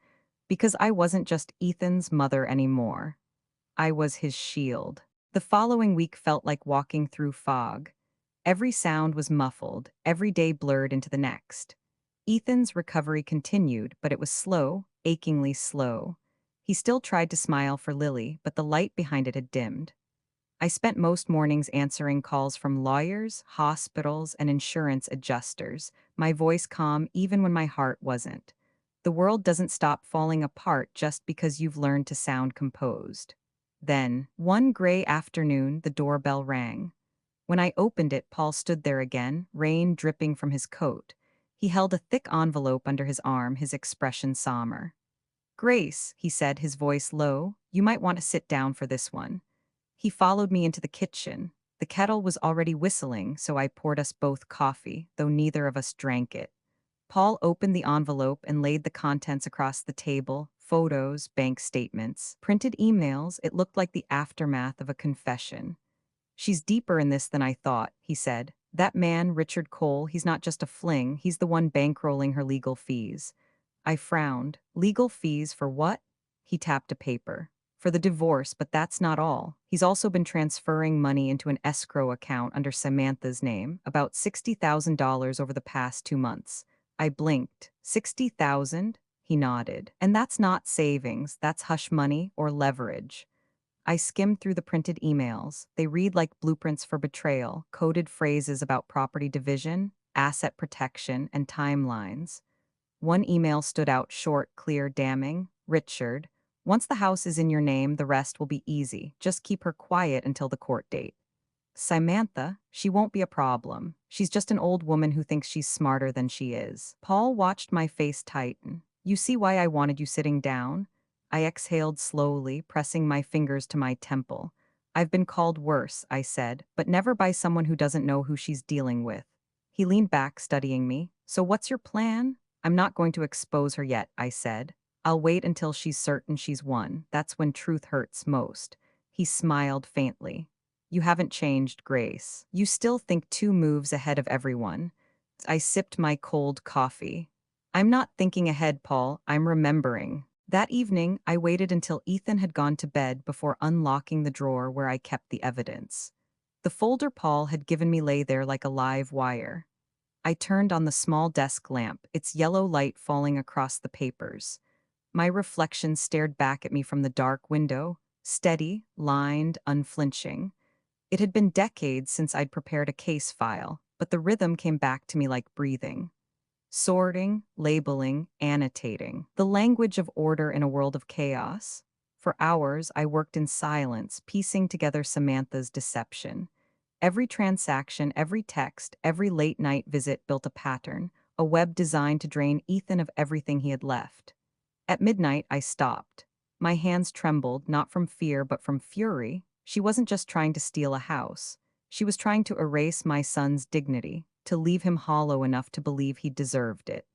because I wasn't just Ethan's mother anymore. I was his shield. The following week felt like walking through fog. Every sound was muffled, every day blurred into the next. Ethan's recovery continued, but it was slow, achingly slow. He still tried to smile for Lily, but the light behind it had dimmed. I spent most mornings answering calls from lawyers, hospitals, and insurance adjusters, my voice calm even when my heart wasn't. The world doesn't stop falling apart just because you've learned to sound composed. Then, one gray afternoon, the doorbell rang. When I opened it, Paul stood there again, rain dripping from his coat. He held a thick envelope under his arm, his expression somber. Grace, he said, his voice low, you might want to sit down for this one. He followed me into the kitchen. The kettle was already whistling, so I poured us both coffee, though neither of us drank it. Paul opened the envelope and laid the contents across the table, photos, bank statements, printed emails. It looked like the aftermath of a confession. She's deeper in this than I thought, he said. That man, Richard Cole, he's not just a fling, he's the one bankrolling her legal fees. I frowned. Legal fees for what? He tapped a paper. For the divorce, but that's not all. He's also been transferring money into an escrow account under Samantha's name, about $60,000 over the past 2 months. I blinked. 60,000? He nodded. And that's not savings, that's hush money or leverage. I skimmed through the printed emails. They read like blueprints for betrayal, coded phrases about property division, asset protection, and timelines. One email stood out short, clear, damning. Richard, once the house is in your name, the rest will be easy. Just keep her quiet until the court date. Samantha, she won't be a problem. She's just an old woman who thinks she's smarter than she is. Paul watched my face tighten. You see why I wanted you sitting down? I exhaled slowly, pressing my fingers to my temple. I've been called worse, I said, but never by someone who doesn't know who she's dealing with. He leaned back, studying me. So what's your plan? I'm not going to expose her yet, I said. I'll wait until she's certain she's won. That's when truth hurts most. He smiled faintly. You haven't changed, Grace. You still think 2 moves ahead of everyone. I sipped my cold coffee. I'm not thinking ahead, Paul. I'm remembering. That evening, I waited until Ethan had gone to bed before unlocking the drawer where I kept the evidence. The folder Paul had given me lay there like a live wire. I turned on the small desk lamp, its yellow light falling across the papers. My reflection stared back at me from the dark window, steady, lined, unflinching. It had been decades since I'd prepared a case file, but the rhythm came back to me like breathing. Sorting, labeling, annotating. The language of order in a world of chaos. For hours, I worked in silence, piecing together Samantha's deception. Every transaction, every text, every late night visit built a pattern, a web designed to drain Ethan of everything he had left. At midnight, I stopped. My hands trembled, not from fear, but from fury. She wasn't just trying to steal a house. She was trying to erase my son's dignity, to leave him hollow enough to believe he deserved it.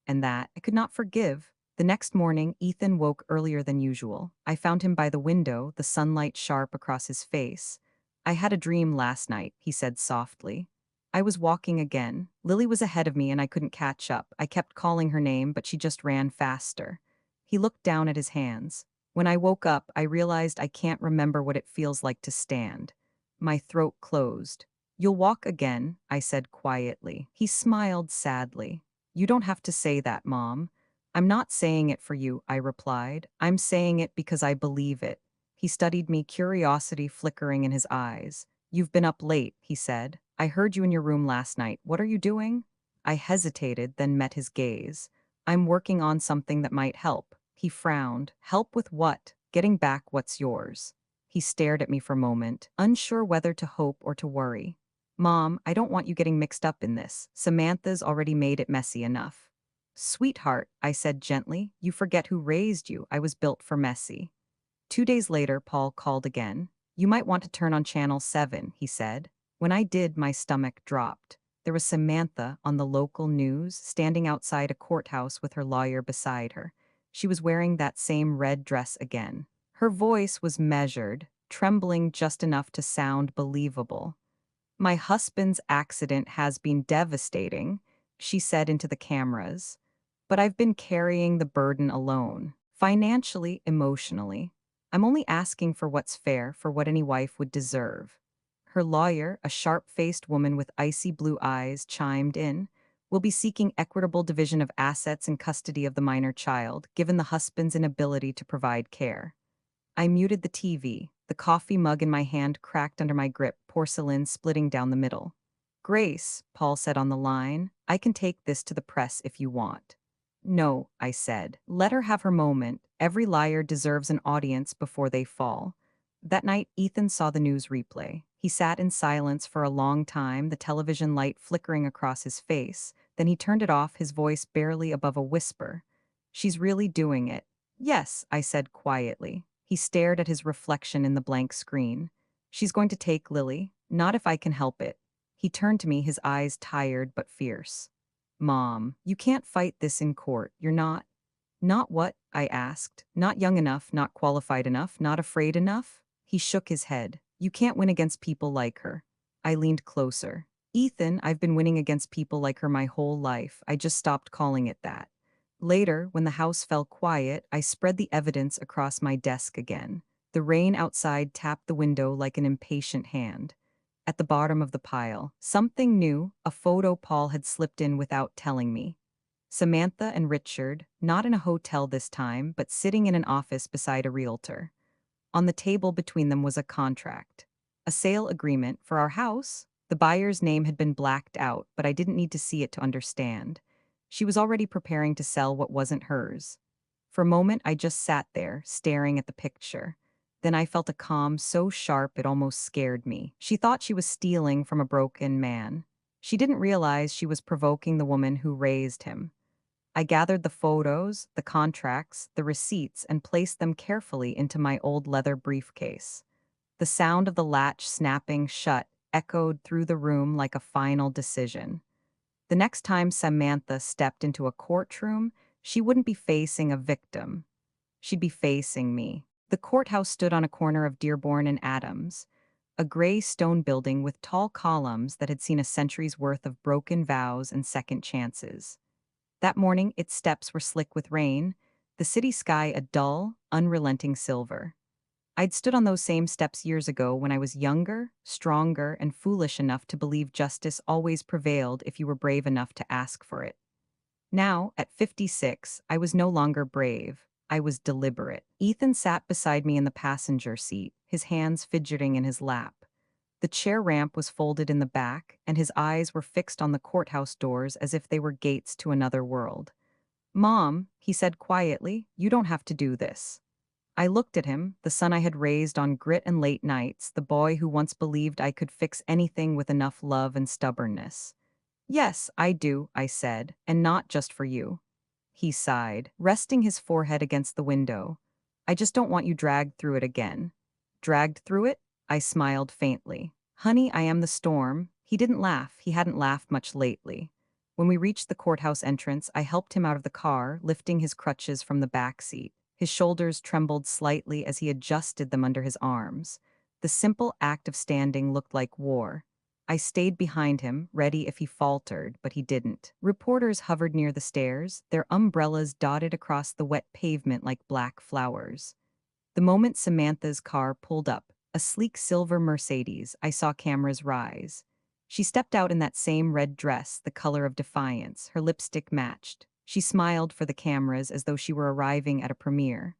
And that I could not forgive. The next morning, Ethan woke earlier than usual. I found him by the window, the sunlight sharp across his face. I had a dream last night, he said softly. I was walking again. Lily was ahead of me and I couldn't catch up. I kept calling her name, but she just ran faster. He looked down at his hands. When I woke up, I realized I can't remember what it feels like to stand. My throat closed. You'll walk again, I said quietly. He smiled sadly. You don't have to say that, Mom. I'm not saying it for you, I replied. I'm saying it because I believe it. He studied me, curiosity flickering in his eyes. You've been up late, he said. I heard you in your room last night. What are you doing? I hesitated, then met his gaze. I'm working on something that might help. He frowned. Help with what? Getting back what's yours. He stared at me for a moment, unsure whether to hope or to worry. Mom, I don't want you getting mixed up in this. Samantha's already made it messy enough. Sweetheart, I said gently, you forget who raised you. I was built for messy. 2 days later, Paul called again. You might want to turn on channel 7, he said. When I did, my stomach dropped. There was Samantha on the local news, standing outside a courthouse with her lawyer beside her. She was wearing that same red dress again. Her voice was measured, trembling just enough to sound believable. My husband's accident has been devastating, she said into the cameras, but I've been carrying the burden alone, financially, emotionally. I'm only asking for what's fair, for what any wife would deserve. Her lawyer, a sharp-faced woman with icy blue eyes, chimed in. Will be seeking equitable division of assets and custody of the minor child, given the husband's inability to provide care. I muted the TV. The coffee mug in my hand cracked under my grip, porcelain splitting down the middle. Grace, Paul said on the line, I can take this to the press if you want. No, I said. Let her have her moment. Every liar deserves an audience before they fall. That night, Ethan saw the news replay. He sat in silence for a long time, the television light flickering across his face. Then he turned it off, his voice barely above a whisper. She's really doing it. Yes, I said quietly. He stared at his reflection in the blank screen. She's going to take Lily, not if I can help it. He turned to me, his eyes tired but fierce. Mom, you can't fight this in court. You're not. Not what? I asked. Not young enough, not qualified enough, not afraid enough? He shook his head. You can't win against people like her. I leaned closer. Ethan, I've been winning against people like her my whole life. I just stopped calling it that. Later, when the house fell quiet, I spread the evidence across my desk again. The rain outside tapped the window like an impatient hand. At the bottom of the pile, something new, a photo Paul had slipped in without telling me. Samantha and Richard, not in a hotel this time, but sitting in an office beside a realtor. On the table between them was a contract. A sale agreement for our house. The buyer's name had been blacked out, but I didn't need to see it to understand. She was already preparing to sell what wasn't hers. For a moment, I just sat there, staring at the picture. Then I felt a calm so sharp it almost scared me. She thought she was stealing from a broken man. She didn't realize she was provoking the woman who raised him. I gathered the photos, the contracts, the receipts, and placed them carefully into my old leather briefcase. The sound of the latch snapping shut echoed through the room like a final decision. The next time Samantha stepped into a courtroom, she wouldn't be facing a victim. She'd be facing me. The courthouse stood on a corner of Dearborn and Adams, a gray stone building with tall columns that had seen a century's worth of broken vows and second chances. That morning, its steps were slick with rain, the city sky a dull, unrelenting silver. I'd stood on those same steps years ago when I was younger, stronger, and foolish enough to believe justice always prevailed if you were brave enough to ask for it. Now, at 56, I was no longer brave. I was deliberate. Ethan sat beside me in the passenger seat, his hands fidgeting in his lap. The chair ramp was folded in the back, and his eyes were fixed on the courthouse doors as if they were gates to another world. "Mom," he said quietly, "you don't have to do this." I looked at him, the son I had raised on grit and late nights, the boy who once believed I could fix anything with enough love and stubbornness. "Yes, I do," I said, "and not just for you." He sighed, resting his forehead against the window. "I just don't want you dragged through it again." "Dragged through it?" I smiled faintly. "Honey, I am the storm." He didn't laugh. He hadn't laughed much lately. When we reached the courthouse entrance, I helped him out of the car, lifting his crutches from the back seat. His shoulders trembled slightly as he adjusted them under his arms. The simple act of standing looked like war. I stayed behind him, ready if he faltered, but he didn't. Reporters hovered near the stairs, their umbrellas dotted across the wet pavement like black flowers. The moment Samantha's car pulled up, a sleek silver Mercedes, I saw cameras rise. She stepped out in that same red dress, the color of defiance, her lipstick matched. She smiled for the cameras as though she were arriving at a premiere.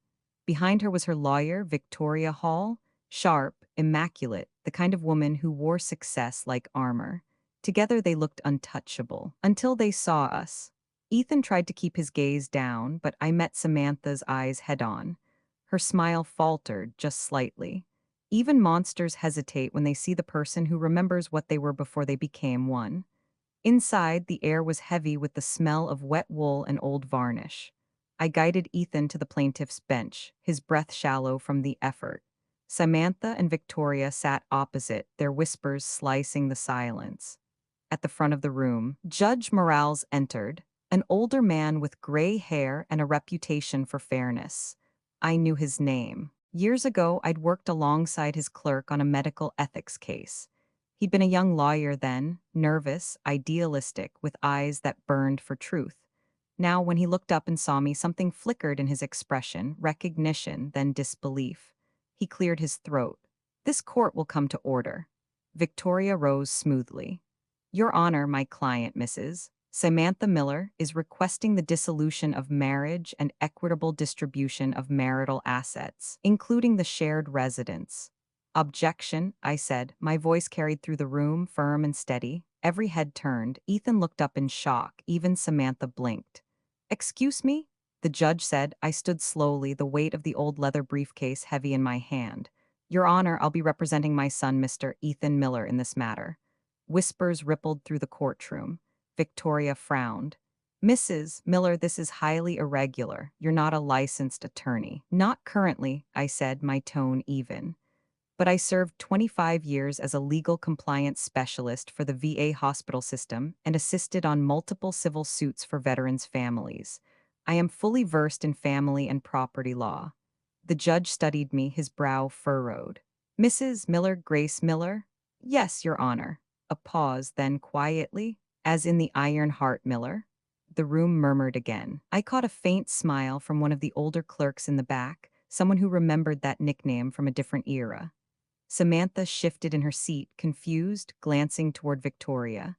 Behind her was her lawyer, Victoria Hall, sharp, immaculate, the kind of woman who wore success like armor. Together they looked untouchable, until they saw us. Ethan tried to keep his gaze down, but I met Samantha's eyes head-on. Her smile faltered just slightly. Even monsters hesitate when they see the person who remembers what they were before they became one. Inside, the air was heavy with the smell of wet wool and old varnish. I guided Ethan to the plaintiff's bench, his breath shallow from the effort. Samantha and Victoria sat opposite, their whispers slicing the silence. At the front of the room, Judge Morales entered, an older man with gray hair and a reputation for fairness. I knew his name. Years ago, I'd worked alongside his clerk on a medical ethics case. He'd been a young lawyer then, nervous, idealistic, with eyes that burned for truth. Now, when he looked up and saw me, something flickered in his expression, recognition, then disbelief. He cleared his throat. "This court will come to order." Victoria rose smoothly. "Your Honor, my client, Mrs. Samantha Miller, is requesting the dissolution of marriage and equitable distribution of marital assets, including the shared residence." "Objection," I said, my voice carried through the room, firm and steady. Every head turned. Ethan looked up in shock. Even Samantha blinked. "Excuse me?" the judge said. I stood slowly, the weight of the old leather briefcase heavy in my hand. "Your Honor, I'll be representing my son, Mr. Ethan Miller, in this matter." Whispers rippled through the courtroom. Victoria frowned. "Mrs. Miller, this is highly irregular. You're not a licensed attorney." "Not currently," I said, my tone even. "But I served 25 years as a legal compliance specialist for the VA hospital system and assisted on multiple civil suits for veterans' families. I am fully versed in family and property law." The judge studied me, his brow furrowed. "Mrs. Miller, Grace Miller?" "Yes, Your Honor." A pause, then quietly, "As in the Iron Heart Miller?" The room murmured again. I caught a faint smile from one of the older clerks in the back, someone who remembered that nickname from a different era. Samantha shifted in her seat, confused, glancing toward Victoria.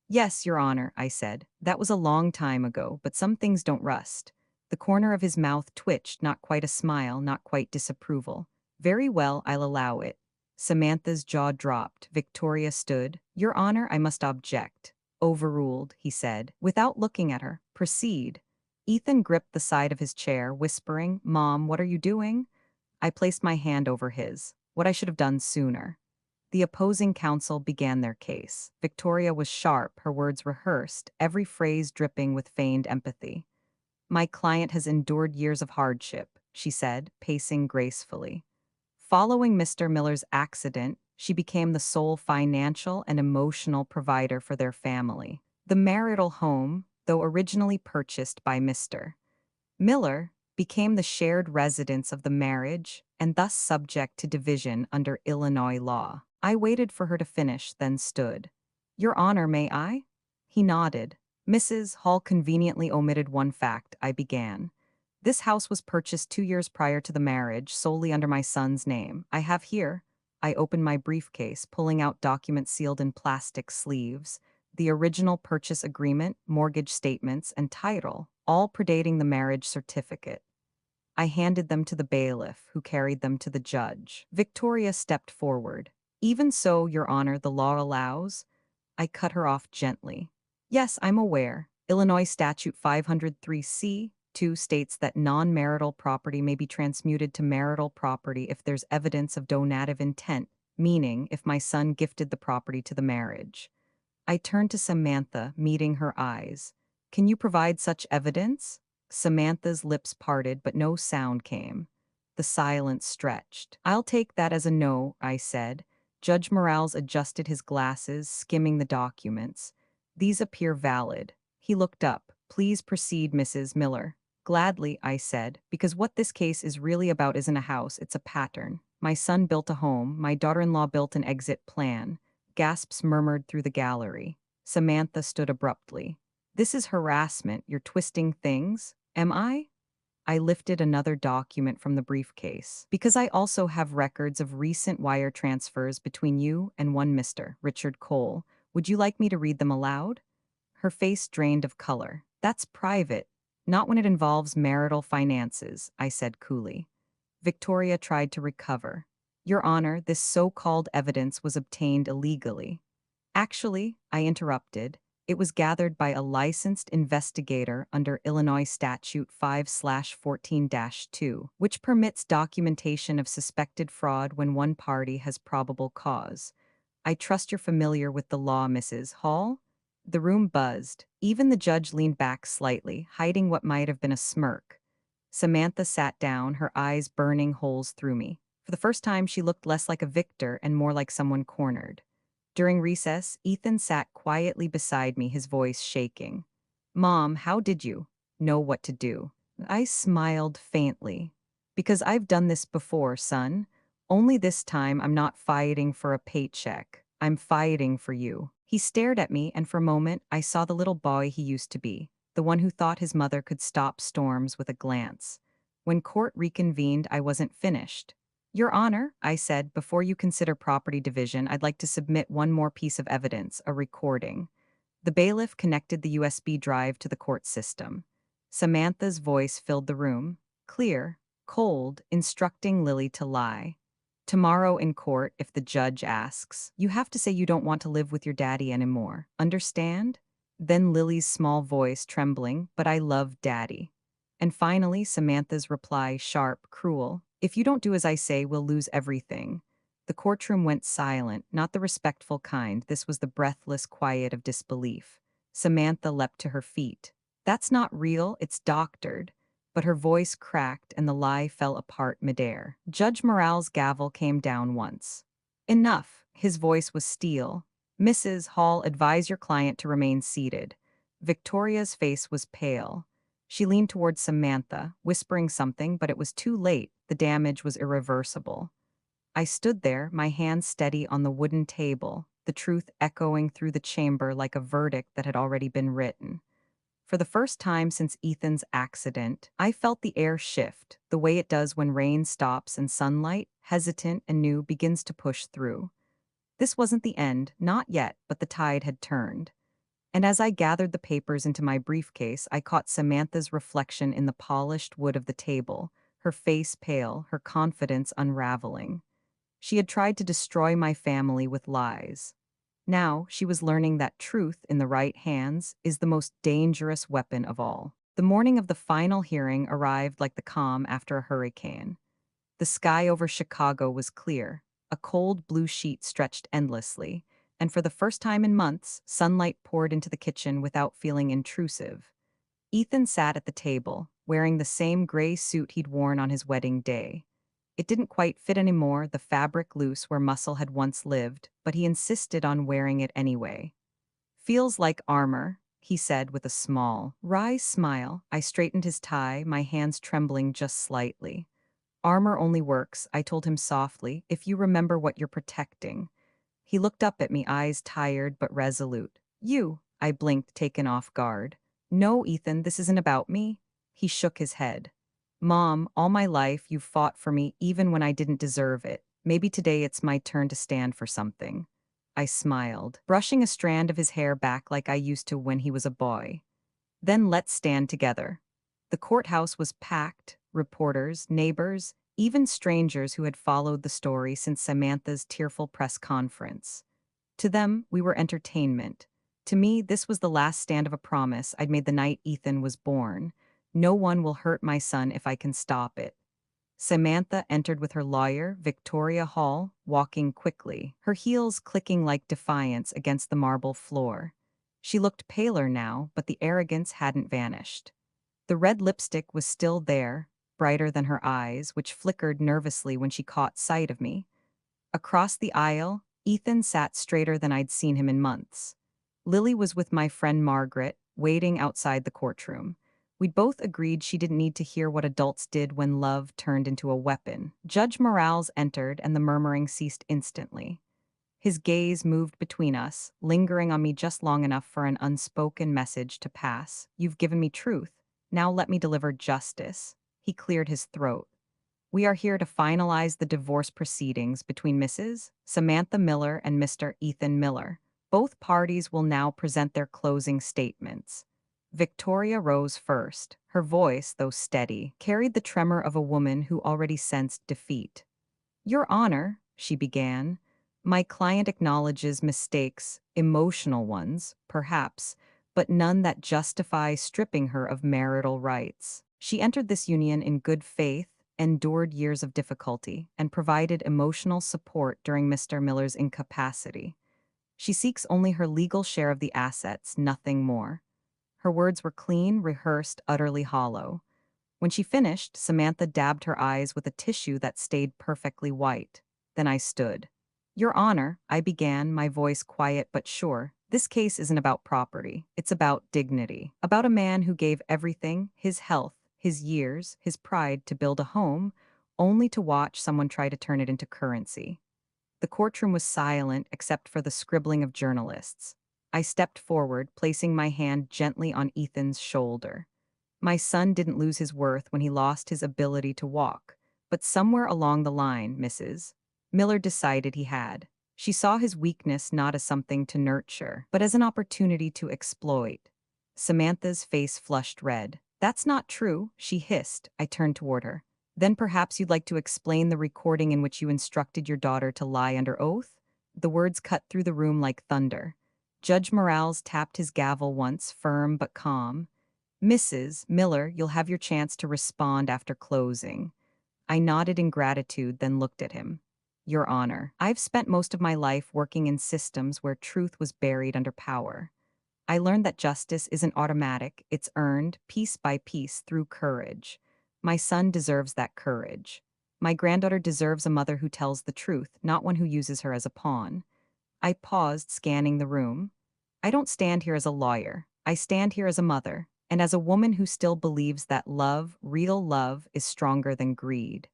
"Yes, Your Honor," I said. "That was a long time ago, but some things don't rust." The corner of his mouth twitched, not quite a smile, not quite disapproval. "Very well, I'll allow it." Samantha's jaw dropped. Victoria stood. "Your Honor, I must object." "Overruled," he said, without looking at her. "Proceed." Ethan gripped the side of his chair, whispering, "Mom, what are you doing?" I placed my hand over his. What I should have done sooner. The opposing counsel began their case. Victoria was sharp, her words rehearsed, every phrase dripping with feigned empathy. My client has endured years of hardship, she said, pacing gracefully. Following Mr. Miller's accident, she became the sole financial and emotional provider for their family. The marital home, though originally purchased by Mr. Miller, became the shared residence of the marriage and thus subject to division under Illinois law. I waited for her to finish, then stood. Your Honor, may I? He nodded. Mrs. Hall conveniently omitted one fact, I began. This house was purchased 2 years prior to the marriage, solely under my son's name. I have here. I opened my briefcase, pulling out documents sealed in plastic sleeves. The original purchase agreement, mortgage statements, and title, all predating the marriage certificate. I handed them to the bailiff, who carried them to the judge. Victoria stepped forward. Even so, Your Honor, the law allows. I cut her off gently. Yes, I'm aware. Illinois Statute 503C(2) states that non-marital property may be transmuted to marital property if there's evidence of donative intent, meaning if my son gifted the property to the marriage. I turned to Samantha, meeting her eyes. Can you provide such evidence? Samantha's lips parted, but no sound came. The silence stretched. I'll take that as a no, I said. Judge Morales adjusted his glasses, skimming the documents. These appear valid. He looked up. Please proceed, Mrs. Miller. Gladly, I said, because what this case is really about isn't a house, it's a pattern. My son built a home, my daughter-in-law built an exit plan. Gasps murmured through the gallery. Samantha stood abruptly. This is harassment. You're twisting things. Am I? I lifted another document from the briefcase. Because I also have records of recent wire transfers between you and one Mr. Richard Cole. Would you like me to read them aloud? Her face drained of color. That's private. Not when it involves marital finances, I said coolly. Victoria tried to recover. Your Honor, this so-called evidence was obtained illegally. Actually, I interrupted, it was gathered by a licensed investigator under Illinois Statute 5/14-2, which permits documentation of suspected fraud when one party has probable cause. I trust you're familiar with the law, Mrs. Hall? The room buzzed. Even the judge leaned back slightly, hiding what might have been a smirk. Samantha sat down, her eyes burning holes through me. For the first time, she looked less like a victor and more like someone cornered. During recess, Ethan sat quietly beside me, his voice shaking. Mom, how did you know what to do? I smiled faintly. Because I've done this before, son. Only this time I'm not fighting for a paycheck. I'm fighting for you. He stared at me, and for a moment I saw the little boy he used to be, the one who thought his mother could stop storms with a glance. When court reconvened, I wasn't finished. Your Honor, I said, before you consider property division, I'd like to submit one more piece of evidence, a recording. The bailiff connected the USB drive to the court system. Samantha's voice filled the room, clear, cold, instructing Lily to lie. Tomorrow in court, if the judge asks, you have to say you don't want to live with your daddy anymore. Understand? Then Lily's small voice trembling, but I love daddy. And finally, Samantha's reply, sharp, cruel. If you don't do as I say, we'll lose everything. The courtroom went silent, not the respectful kind. This was the breathless quiet of disbelief. Samantha leapt to her feet. That's not real, it's doctored. But her voice cracked and the lie fell apart midair. Judge Morale's gavel came down once. Enough. His voice was steel. Mrs. Hall, advise your client to remain seated. Victoria's face was pale. She leaned towards Samantha, whispering something, but it was too late. The damage was irreversible. I stood there, my hands steady on the wooden table, the truth echoing through the chamber like a verdict that had already been written. For the first time since Ethan's accident, I felt the air shift, the way it does when rain stops and sunlight, hesitant and new, begins to push through. This wasn't the end, not yet, but the tide had turned. And as I gathered the papers into my briefcase, I caught Samantha's reflection in the polished wood of the table, her face pale, her confidence unraveling. She had tried to destroy my family with lies. Now, she was learning that truth in the right hands is the most dangerous weapon of all. The morning of the final hearing arrived like the calm after a hurricane. The sky over Chicago was clear. A cold blue sheet stretched endlessly, and for the first time in months, sunlight poured into the kitchen without feeling intrusive. Ethan sat at the table, wearing the same gray suit he'd worn on his wedding day. It didn't quite fit anymore, the fabric loose where muscle had once lived, but he insisted on wearing it anyway. Feels like armor, he said with a small, wry smile. I straightened his tie, my hands trembling just slightly. Armor only works, I told him softly, if you remember what you're protecting. He looked up at me, eyes tired but resolute. You, I blinked, taken off guard. No, Ethan, this isn't about me. He shook his head. Mom, all my life you've fought for me even when I didn't deserve it. Maybe today it's my turn to stand for something. I smiled, brushing a strand of his hair back like I used to when he was a boy. Then let's stand together. The courthouse was packed, reporters, neighbors, even strangers who had followed the story since Samantha's tearful press conference. To them, we were entertainment. To me, this was the last stand of a promise I'd made the night Ethan was born. No one will hurt my son if I can stop it. Samantha entered with her lawyer, Victoria Hall, walking quickly, her heels clicking like defiance against the marble floor. She looked paler now, but the arrogance hadn't vanished. The red lipstick was still there, brighter than her eyes, which flickered nervously when she caught sight of me. Across the aisle, Ethan sat straighter than I'd seen him in months. Lily was with my friend Margaret, waiting outside the courtroom. We'd both agreed she didn't need to hear what adults did when love turned into a weapon. Judge Morales entered, and the murmuring ceased instantly. His gaze moved between us, lingering on me just long enough for an unspoken message to pass. You've given me truth. Now let me deliver justice. He cleared his throat. We are here to finalize the divorce proceedings between Mrs. Samantha Miller and Mr. Ethan Miller. Both parties will now present their closing statements. Victoria rose first. Her voice, though steady, carried the tremor of a woman who already sensed defeat. Your Honor, she began, my client acknowledges mistakes, emotional ones, perhaps, but none that justify stripping her of marital rights. She entered this union in good faith, endured years of difficulty, and provided emotional support during Mr. Miller's incapacity. She seeks only her legal share of the assets, nothing more. Her words were clean, rehearsed, utterly hollow. When she finished, Samantha dabbed her eyes with a tissue that stayed perfectly white. Then I stood. Your Honor, I began, my voice quiet but sure, this case isn't about property. It's about dignity. About a man who gave everything, his health, his years, his pride to build a home, only to watch someone try to turn it into currency. The courtroom was silent except for the scribbling of journalists. I stepped forward, placing my hand gently on Ethan's shoulder. My son didn't lose his worth when he lost his ability to walk, but somewhere along the line, Mrs. Miller decided he had. She saw his weakness not as something to nurture, but as an opportunity to exploit. Samantha's face flushed red. That's not true, she hissed. I turned toward her. Then perhaps you'd like to explain the recording in which you instructed your daughter to lie under oath? The words cut through the room like thunder. Judge Morales tapped his gavel once, firm but calm. Mrs. Miller, you'll have your chance to respond after closing. I nodded in gratitude, then looked at him. Your Honor, I've spent most of my life working in systems where truth was buried under power. I learned that justice isn't automatic, it's earned, piece by piece, through courage. My son deserves that courage. My granddaughter deserves a mother who tells the truth, not one who uses her as a pawn. I paused, scanning the room. I don't stand here as a lawyer. I stand here as a mother, and as a woman who still believes that love, real love, is stronger than greed.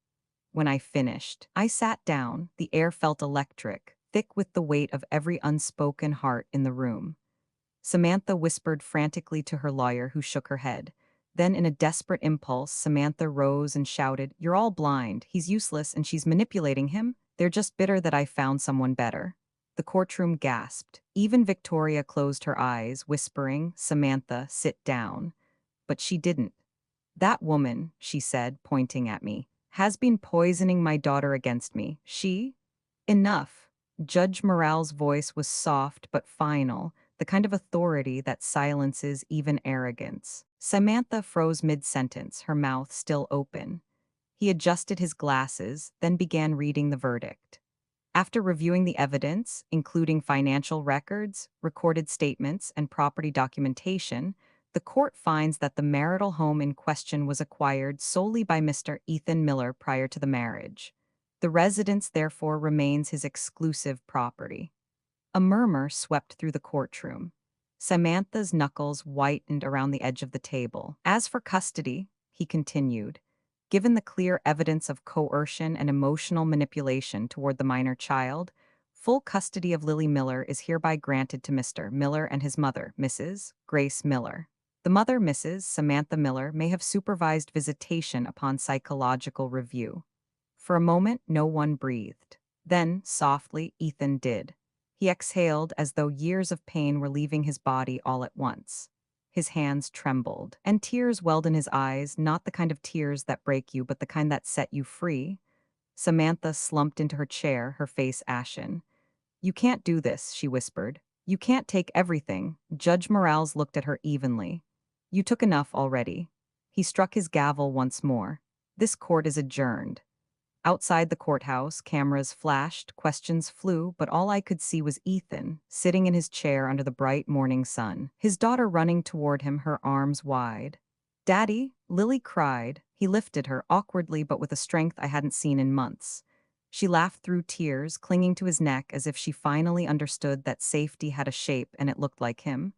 When I finished, I sat down. The air felt electric, thick with the weight of every unspoken heart in the room. Samantha whispered frantically to her lawyer, who shook her head. Then, in a desperate impulse, Samantha rose and shouted, You're all blind. He's useless, and she's manipulating him. They're just bitter that I found someone better. The courtroom gasped. Even Victoria closed her eyes, whispering, Samantha, sit down. But she didn't. That woman, she said, pointing at me, has been poisoning my daughter against me. She? Enough. Judge Morale's voice was soft but final, the kind of authority that silences even arrogance. Samantha froze mid-sentence, her mouth still open. He adjusted his glasses, then began reading the verdict. After reviewing the evidence, including financial records, recorded statements, and property documentation, The court finds that the marital home in question was acquired solely by Mr. Ethan Miller prior to the marriage. The residence therefore remains his exclusive property. A murmur swept through the courtroom. Samantha's knuckles whitened around the edge of the table. As for custody, he continued, given the clear evidence of coercion and emotional manipulation toward the minor child, full custody of Lily Miller is hereby granted to Mr. Miller and his mother, Mrs. Grace Miller. The mother, Mrs. Samantha Miller, may have supervised visitation upon psychological review. For a moment, no one breathed. Then, softly, Ethan did. He exhaled as though years of pain were leaving his body all at once. His hands trembled, and tears welled in his eyes, not the kind of tears that break you, but the kind that set you free. Samantha slumped into her chair, her face ashen. "You can't do this," she whispered. "You can't take everything." Judge Morales looked at her evenly. "You took enough already." He struck his gavel once more. "This court is adjourned." Outside the courthouse, cameras flashed, questions flew, but all I could see was Ethan, sitting in his chair under the bright morning sun, his daughter running toward him, her arms wide. "Daddy," Lily cried. He lifted her, awkwardly but with a strength I hadn't seen in months. She laughed through tears, clinging to his neck as if she finally understood that safety had a shape and it looked like him.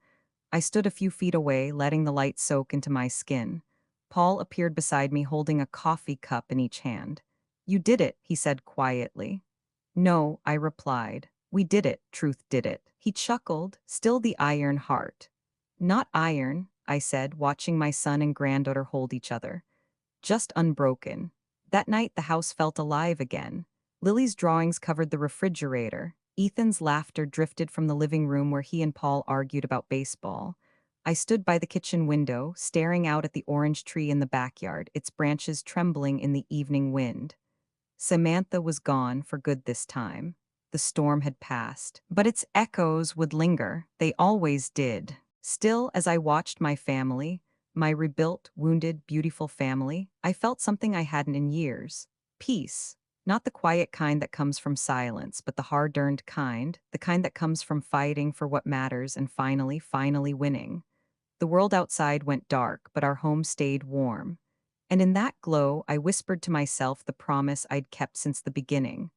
I stood a few feet away, letting the light soak into my skin. Paul appeared beside me, holding a coffee cup in each hand. "You did it," he said quietly. "No," I replied. "We did it, Truth did it." He chuckled, still the iron heart. "Not iron," I said, watching my son and granddaughter hold each other. "Just unbroken." That night the house felt alive again. Lily's drawings covered the refrigerator. Ethan's laughter drifted from the living room where he and Paul argued about baseball. I stood by the kitchen window, staring out at the orange tree in the backyard, its branches trembling in the evening wind. Samantha was gone for good this time. The storm had passed, but its echoes would linger. They always did. Still, as I watched my family, my rebuilt, wounded, beautiful family, I felt something I hadn't in years. Peace. Not the quiet kind that comes from silence, but the hard-earned kind, the kind that comes from fighting for what matters and finally winning. The world outside went dark, but our home stayed warm. And in that glow, I whispered to myself the promise I'd kept since the beginning.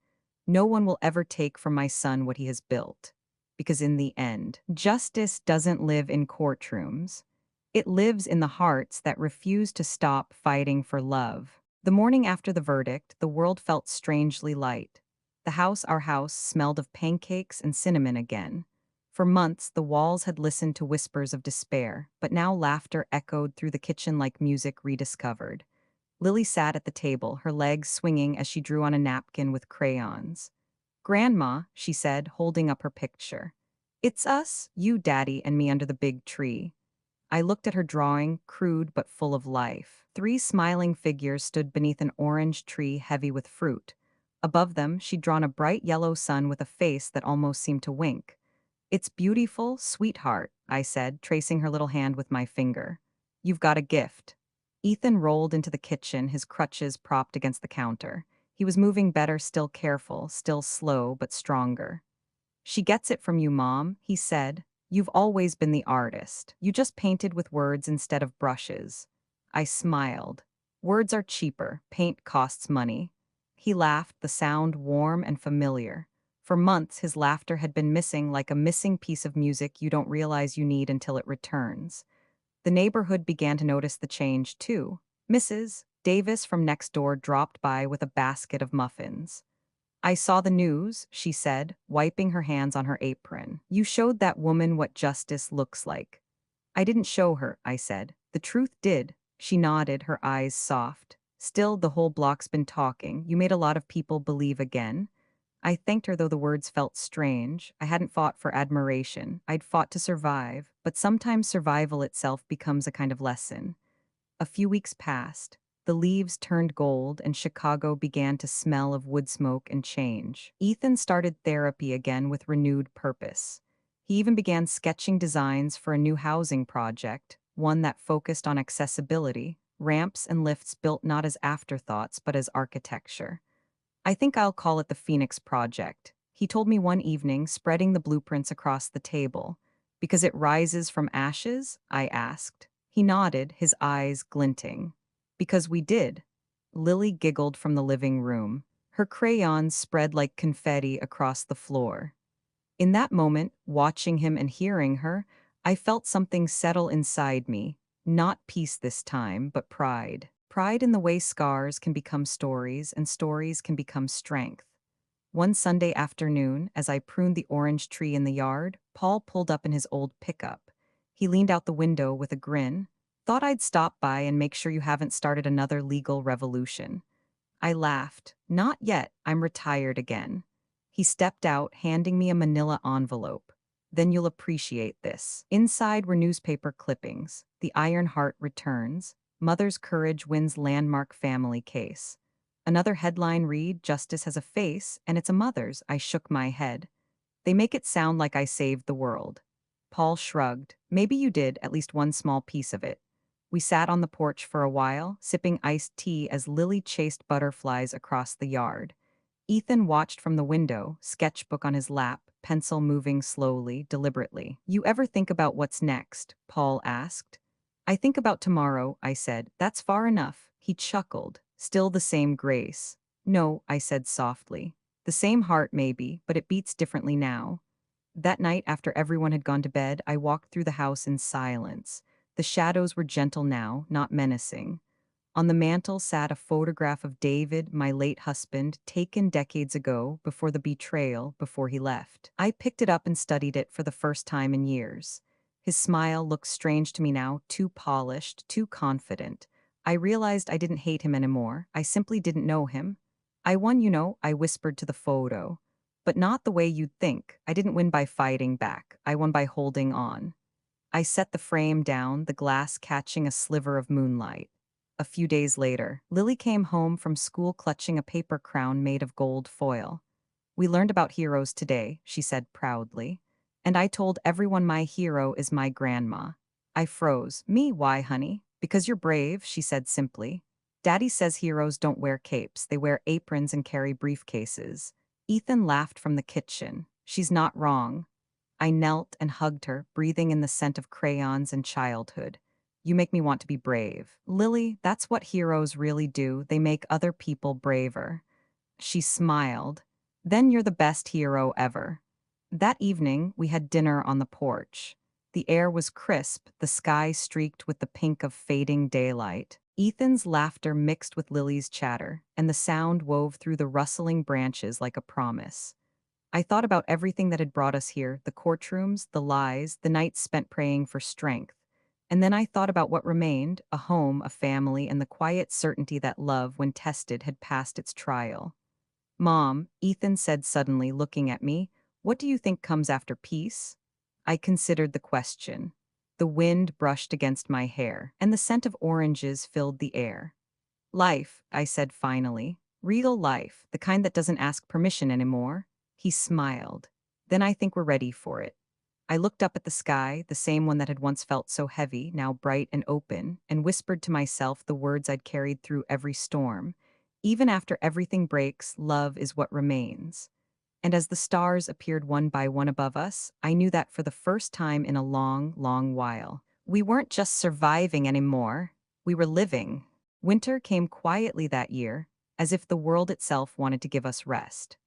No one will ever take from my son what he has built. Because in the end, justice doesn't live in courtrooms. It lives in the hearts that refuse to stop fighting for love. The morning after the verdict, the world felt strangely light. Our house, smelled of pancakes and cinnamon again. For months, the walls had listened to whispers of despair, but now laughter echoed through the kitchen like music rediscovered. Lily sat at the table, her legs swinging as she drew on a napkin with crayons. "Grandma," she said, holding up her picture. "It's us, you, Daddy, and me under the big tree." I looked at her drawing, crude but full of life. 3 smiling figures stood beneath an orange tree heavy with fruit. Above them, she'd drawn a bright yellow sun with a face that almost seemed to wink. "It's beautiful, sweetheart," I said, tracing her little hand with my finger. "You've got a gift." Ethan rolled into the kitchen, his crutches propped against the counter. He was moving better, still careful, still slow, but stronger. "She gets it from you, Mom," he said. "You've always been the artist. You just painted with words instead of brushes." I smiled. "Words are cheaper. Paint costs money." He laughed, the sound warm and familiar. For months, his laughter had been missing, like a missing piece of music you don't realize you need until it returns. The neighborhood began to notice the change, too. Mrs. Davis from next door dropped by with a basket of muffins. "I saw the news," she said, wiping her hands on her apron. "You showed that woman what justice looks like." "I didn't show her," I said. "The truth did." She nodded, her eyes soft. "Still, the whole block's been talking. You made a lot of people believe again." I thanked her, though the words felt strange. I hadn't fought for admiration. I'd fought to survive, but sometimes survival itself becomes a kind of lesson. A few weeks passed. The leaves turned gold, and Chicago began to smell of wood smoke and change. Ethan started therapy again with renewed purpose. He even began sketching designs for a new housing project, one that focused on accessibility, ramps and lifts built not as afterthoughts but as architecture. "I think I'll call it the Phoenix Project," he told me one evening, spreading the blueprints across the table. Because it rises from ashes? I asked. He nodded, his eyes glinting. Because we did. Lily giggled from the living room. Her crayons spread like confetti across the floor. In that moment, watching him and hearing her, I felt something settle inside me. Not peace this time, but pride. Pride in the way scars can become stories and stories can become strength. One Sunday afternoon, as I pruned the orange tree in the yard, Paul pulled up in his old pickup. He leaned out the window with a grin. Thought I'd stop by and make sure you haven't started another legal revolution. I laughed. Not yet, I'm retired again. He stepped out, handing me a manila envelope. Then you'll appreciate this. Inside were newspaper clippings. The Iron Heart returns. Mother's courage wins landmark family case. Another headline read, Justice has a face, and it's a mother's. I shook my head. They make it sound like I saved the world. Paul shrugged. Maybe you did, at least one small piece of it. We sat on the porch for a while, sipping iced tea as Lily chased butterflies across the yard. Ethan watched from the window, sketchbook on his lap, pencil moving slowly, deliberately. You ever think about what's next? Paul asked. I think about tomorrow, I said. That's far enough. He chuckled. Still the same grace. No, I said softly. The same heart, maybe, but it beats differently now. That night, after everyone had gone to bed, I walked through the house in silence. The shadows were gentle now, not menacing. On the mantel sat a photograph of David, my late husband, taken decades ago, before the betrayal, before he left. I picked it up and studied it for the first time in years. His smile looked strange to me now, too polished, too confident. I realized I didn't hate him anymore. I simply didn't know him. I won, I whispered to the photo. But not the way you'd think. I didn't win by fighting back. I won by holding on. I set the frame down, the glass catching a sliver of moonlight. A few days later, Lily came home from school clutching a paper crown made of gold foil. We learned about heroes today, she said proudly. And I told everyone my hero is my grandma. I froze. Me, why, honey? Because you're brave, she said simply. Daddy says heroes don't wear capes, they wear aprons and carry briefcases. Ethan laughed from the kitchen. She's not wrong. I knelt and hugged her, breathing in the scent of crayons and childhood. You make me want to be brave. Lily, that's what heroes really do. They make other people braver. She smiled. Then you're the best hero ever. That evening, we had dinner on the porch. The air was crisp, the sky streaked with the pink of fading daylight. Ethan's laughter mixed with Lily's chatter, and the sound wove through the rustling branches like a promise. I thought about everything that had brought us here, the courtrooms, the lies, the nights spent praying for strength. And then I thought about what remained, a home, a family, and the quiet certainty that love, when tested, had passed its trial. Mom, Ethan said suddenly, looking at me, what do you think comes after peace? I considered the question. The wind brushed against my hair, and the scent of oranges filled the air. Life, I said finally. Real life, the kind that doesn't ask permission anymore. He smiled. Then I think we're ready for it. I looked up at the sky, the same one that had once felt so heavy, now bright and open, and whispered to myself the words I'd carried through every storm. Even after everything breaks, love is what remains. And as the stars appeared one by one above us, I knew that for the first time in a long, long while, we weren't just surviving anymore, we were living. Winter came quietly that year, as if the world itself wanted to give us rest.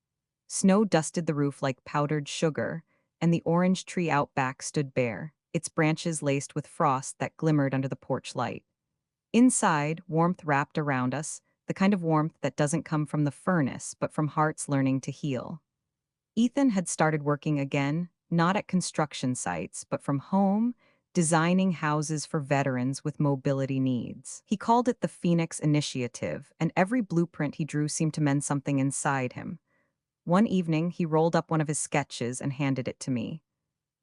Snow dusted the roof like powdered sugar, and the orange tree out back stood bare, its branches laced with frost that glimmered under the porch light. Inside, warmth wrapped around us, the kind of warmth that doesn't come from the furnace, but from hearts learning to heal. Ethan had started working again, not at construction sites, but from home, designing houses for veterans with mobility needs. He called it the Phoenix Initiative, and every blueprint he drew seemed to mend something inside him. One evening, he rolled up one of his sketches and handed it to me.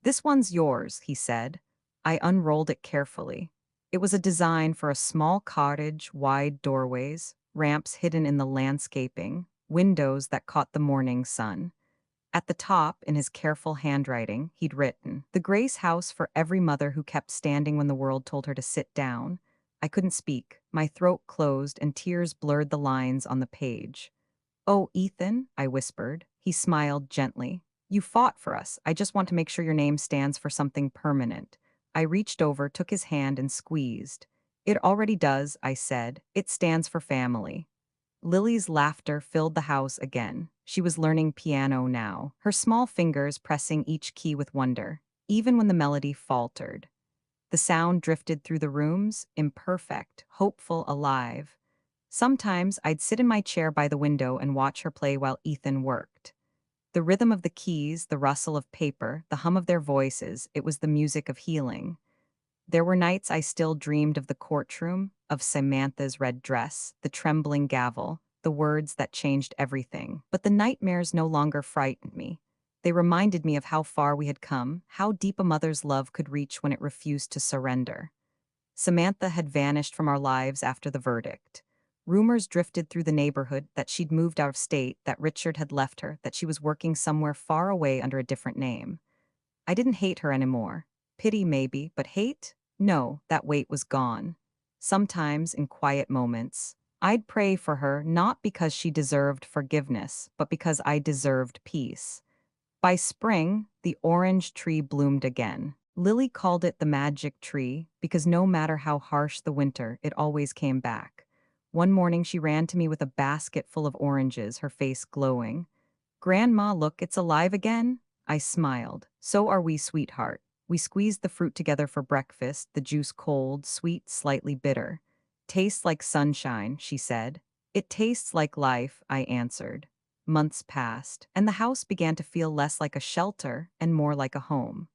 This one's yours, he said. I unrolled it carefully. It was a design for a small cottage, wide doorways, ramps hidden in the landscaping, windows that caught the morning sun. At the top, in his careful handwriting, he'd written, "The Grace House for every mother who kept standing when the world told her to sit down." I couldn't speak. My throat closed and tears blurred the lines on the page. "Oh, Ethan," I whispered. He smiled gently. You fought for us. I just want to make sure your name stands for something permanent. I reached over, took his hand, and squeezed. It already does, I said. It stands for family. Lily's laughter filled the house again. She was learning piano now, her small fingers pressing each key with wonder, even when the melody faltered. The sound drifted through the rooms, imperfect, hopeful, alive. Sometimes I'd sit in my chair by the window and watch her play while Ethan worked. The rhythm of the keys, the rustle of paper, the hum of their voices, it was the music of healing. There were nights I still dreamed of the courtroom, of Samantha's red dress, the trembling gavel, the words that changed everything. But the nightmares no longer frightened me. They reminded me of how far we had come, how deep a mother's love could reach when it refused to surrender. Samantha had vanished from our lives after the verdict. Rumors drifted through the neighborhood that she'd moved out of state, that Richard had left her, that she was working somewhere far away under a different name. I didn't hate her anymore. Pity maybe, but hate? No, that weight was gone. Sometimes, in quiet moments, I'd pray for her not because she deserved forgiveness, but because I deserved peace. By spring, the orange tree bloomed again. Lily called it the magic tree because no matter how harsh the winter, it always came back. One morning she ran to me with a basket full of oranges, her face glowing. "Grandma, look, it's alive again." I smiled. "So are we, sweetheart." We squeezed the fruit together for breakfast, the juice cold, sweet, slightly bitter. "Tastes like sunshine," she said. "It tastes like life," I answered. Months passed, and the house began to feel less like a shelter and more like a home.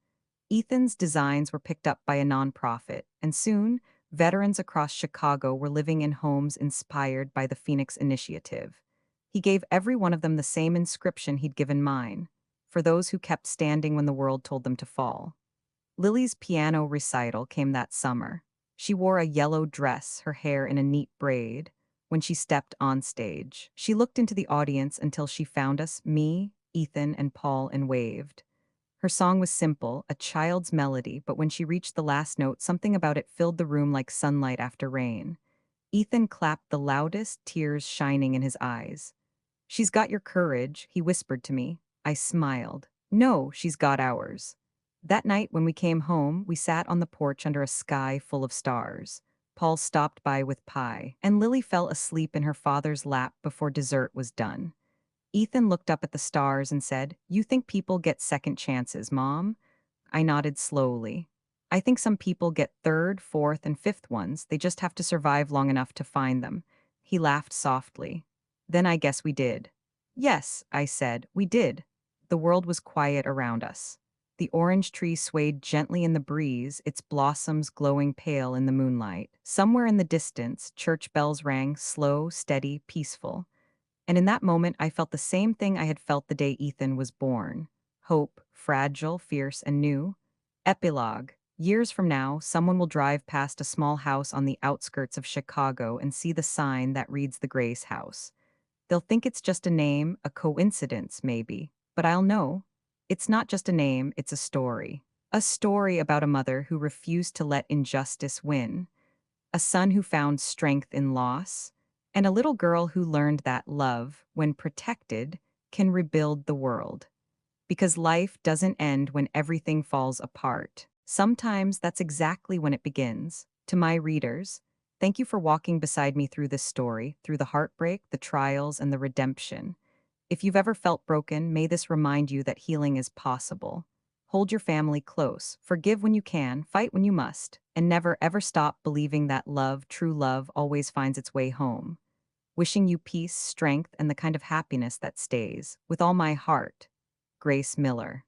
Ethan's designs were picked up by a nonprofit, and soon, veterans across Chicago were living in homes inspired by the Phoenix Initiative. He gave every one of them the same inscription he'd given mine, for those who kept standing when the world told them to fall. Lily's piano recital came that summer. She wore a yellow dress, her hair in a neat braid. When she stepped on stage, she looked into the audience until she found us, me, Ethan, and Paul, and waved. Her song was simple, a child's melody, but when she reached the last note, something about it filled the room like sunlight after rain. Ethan clapped the loudest, tears shining in his eyes. "She's got your courage," he whispered to me. I smiled. "No, she's got ours." That night, when we came home, we sat on the porch under a sky full of stars. Paul stopped by with pie, and Lily fell asleep in her father's lap before dessert was done. Ethan looked up at the stars and said, "You think people get second chances, Mom?" I nodded slowly. "I think some people get third, fourth, and fifth ones. They just have to survive long enough to find them." He laughed softly. "Then I guess we did." "Yes," I said, "we did." The world was quiet around us. The orange tree swayed gently in the breeze, its blossoms glowing pale in the moonlight. Somewhere in the distance, church bells rang, slow, steady, peaceful. And in that moment, I felt the same thing I had felt the day Ethan was born. Hope, fragile, fierce, and new. Epilogue. Years from now, someone will drive past a small house on the outskirts of Chicago and see the sign that reads the Grace House. They'll think it's just a name, a coincidence, maybe. But I'll know. It's not just a name, it's a story. A story about a mother who refused to let injustice win, a son who found strength in loss, and a little girl who learned that love, when protected, can rebuild the world. Because life doesn't end when everything falls apart. Sometimes that's exactly when it begins. To my readers, thank you for walking beside me through this story, through the heartbreak, the trials, and the redemption. If you've ever felt broken, may this remind you that healing is possible. Hold your family close, forgive when you can, fight when you must, and never ever stop believing that love, true love, always finds its way home. Wishing you peace, strength, and the kind of happiness that stays. With all my heart, Grace Miller.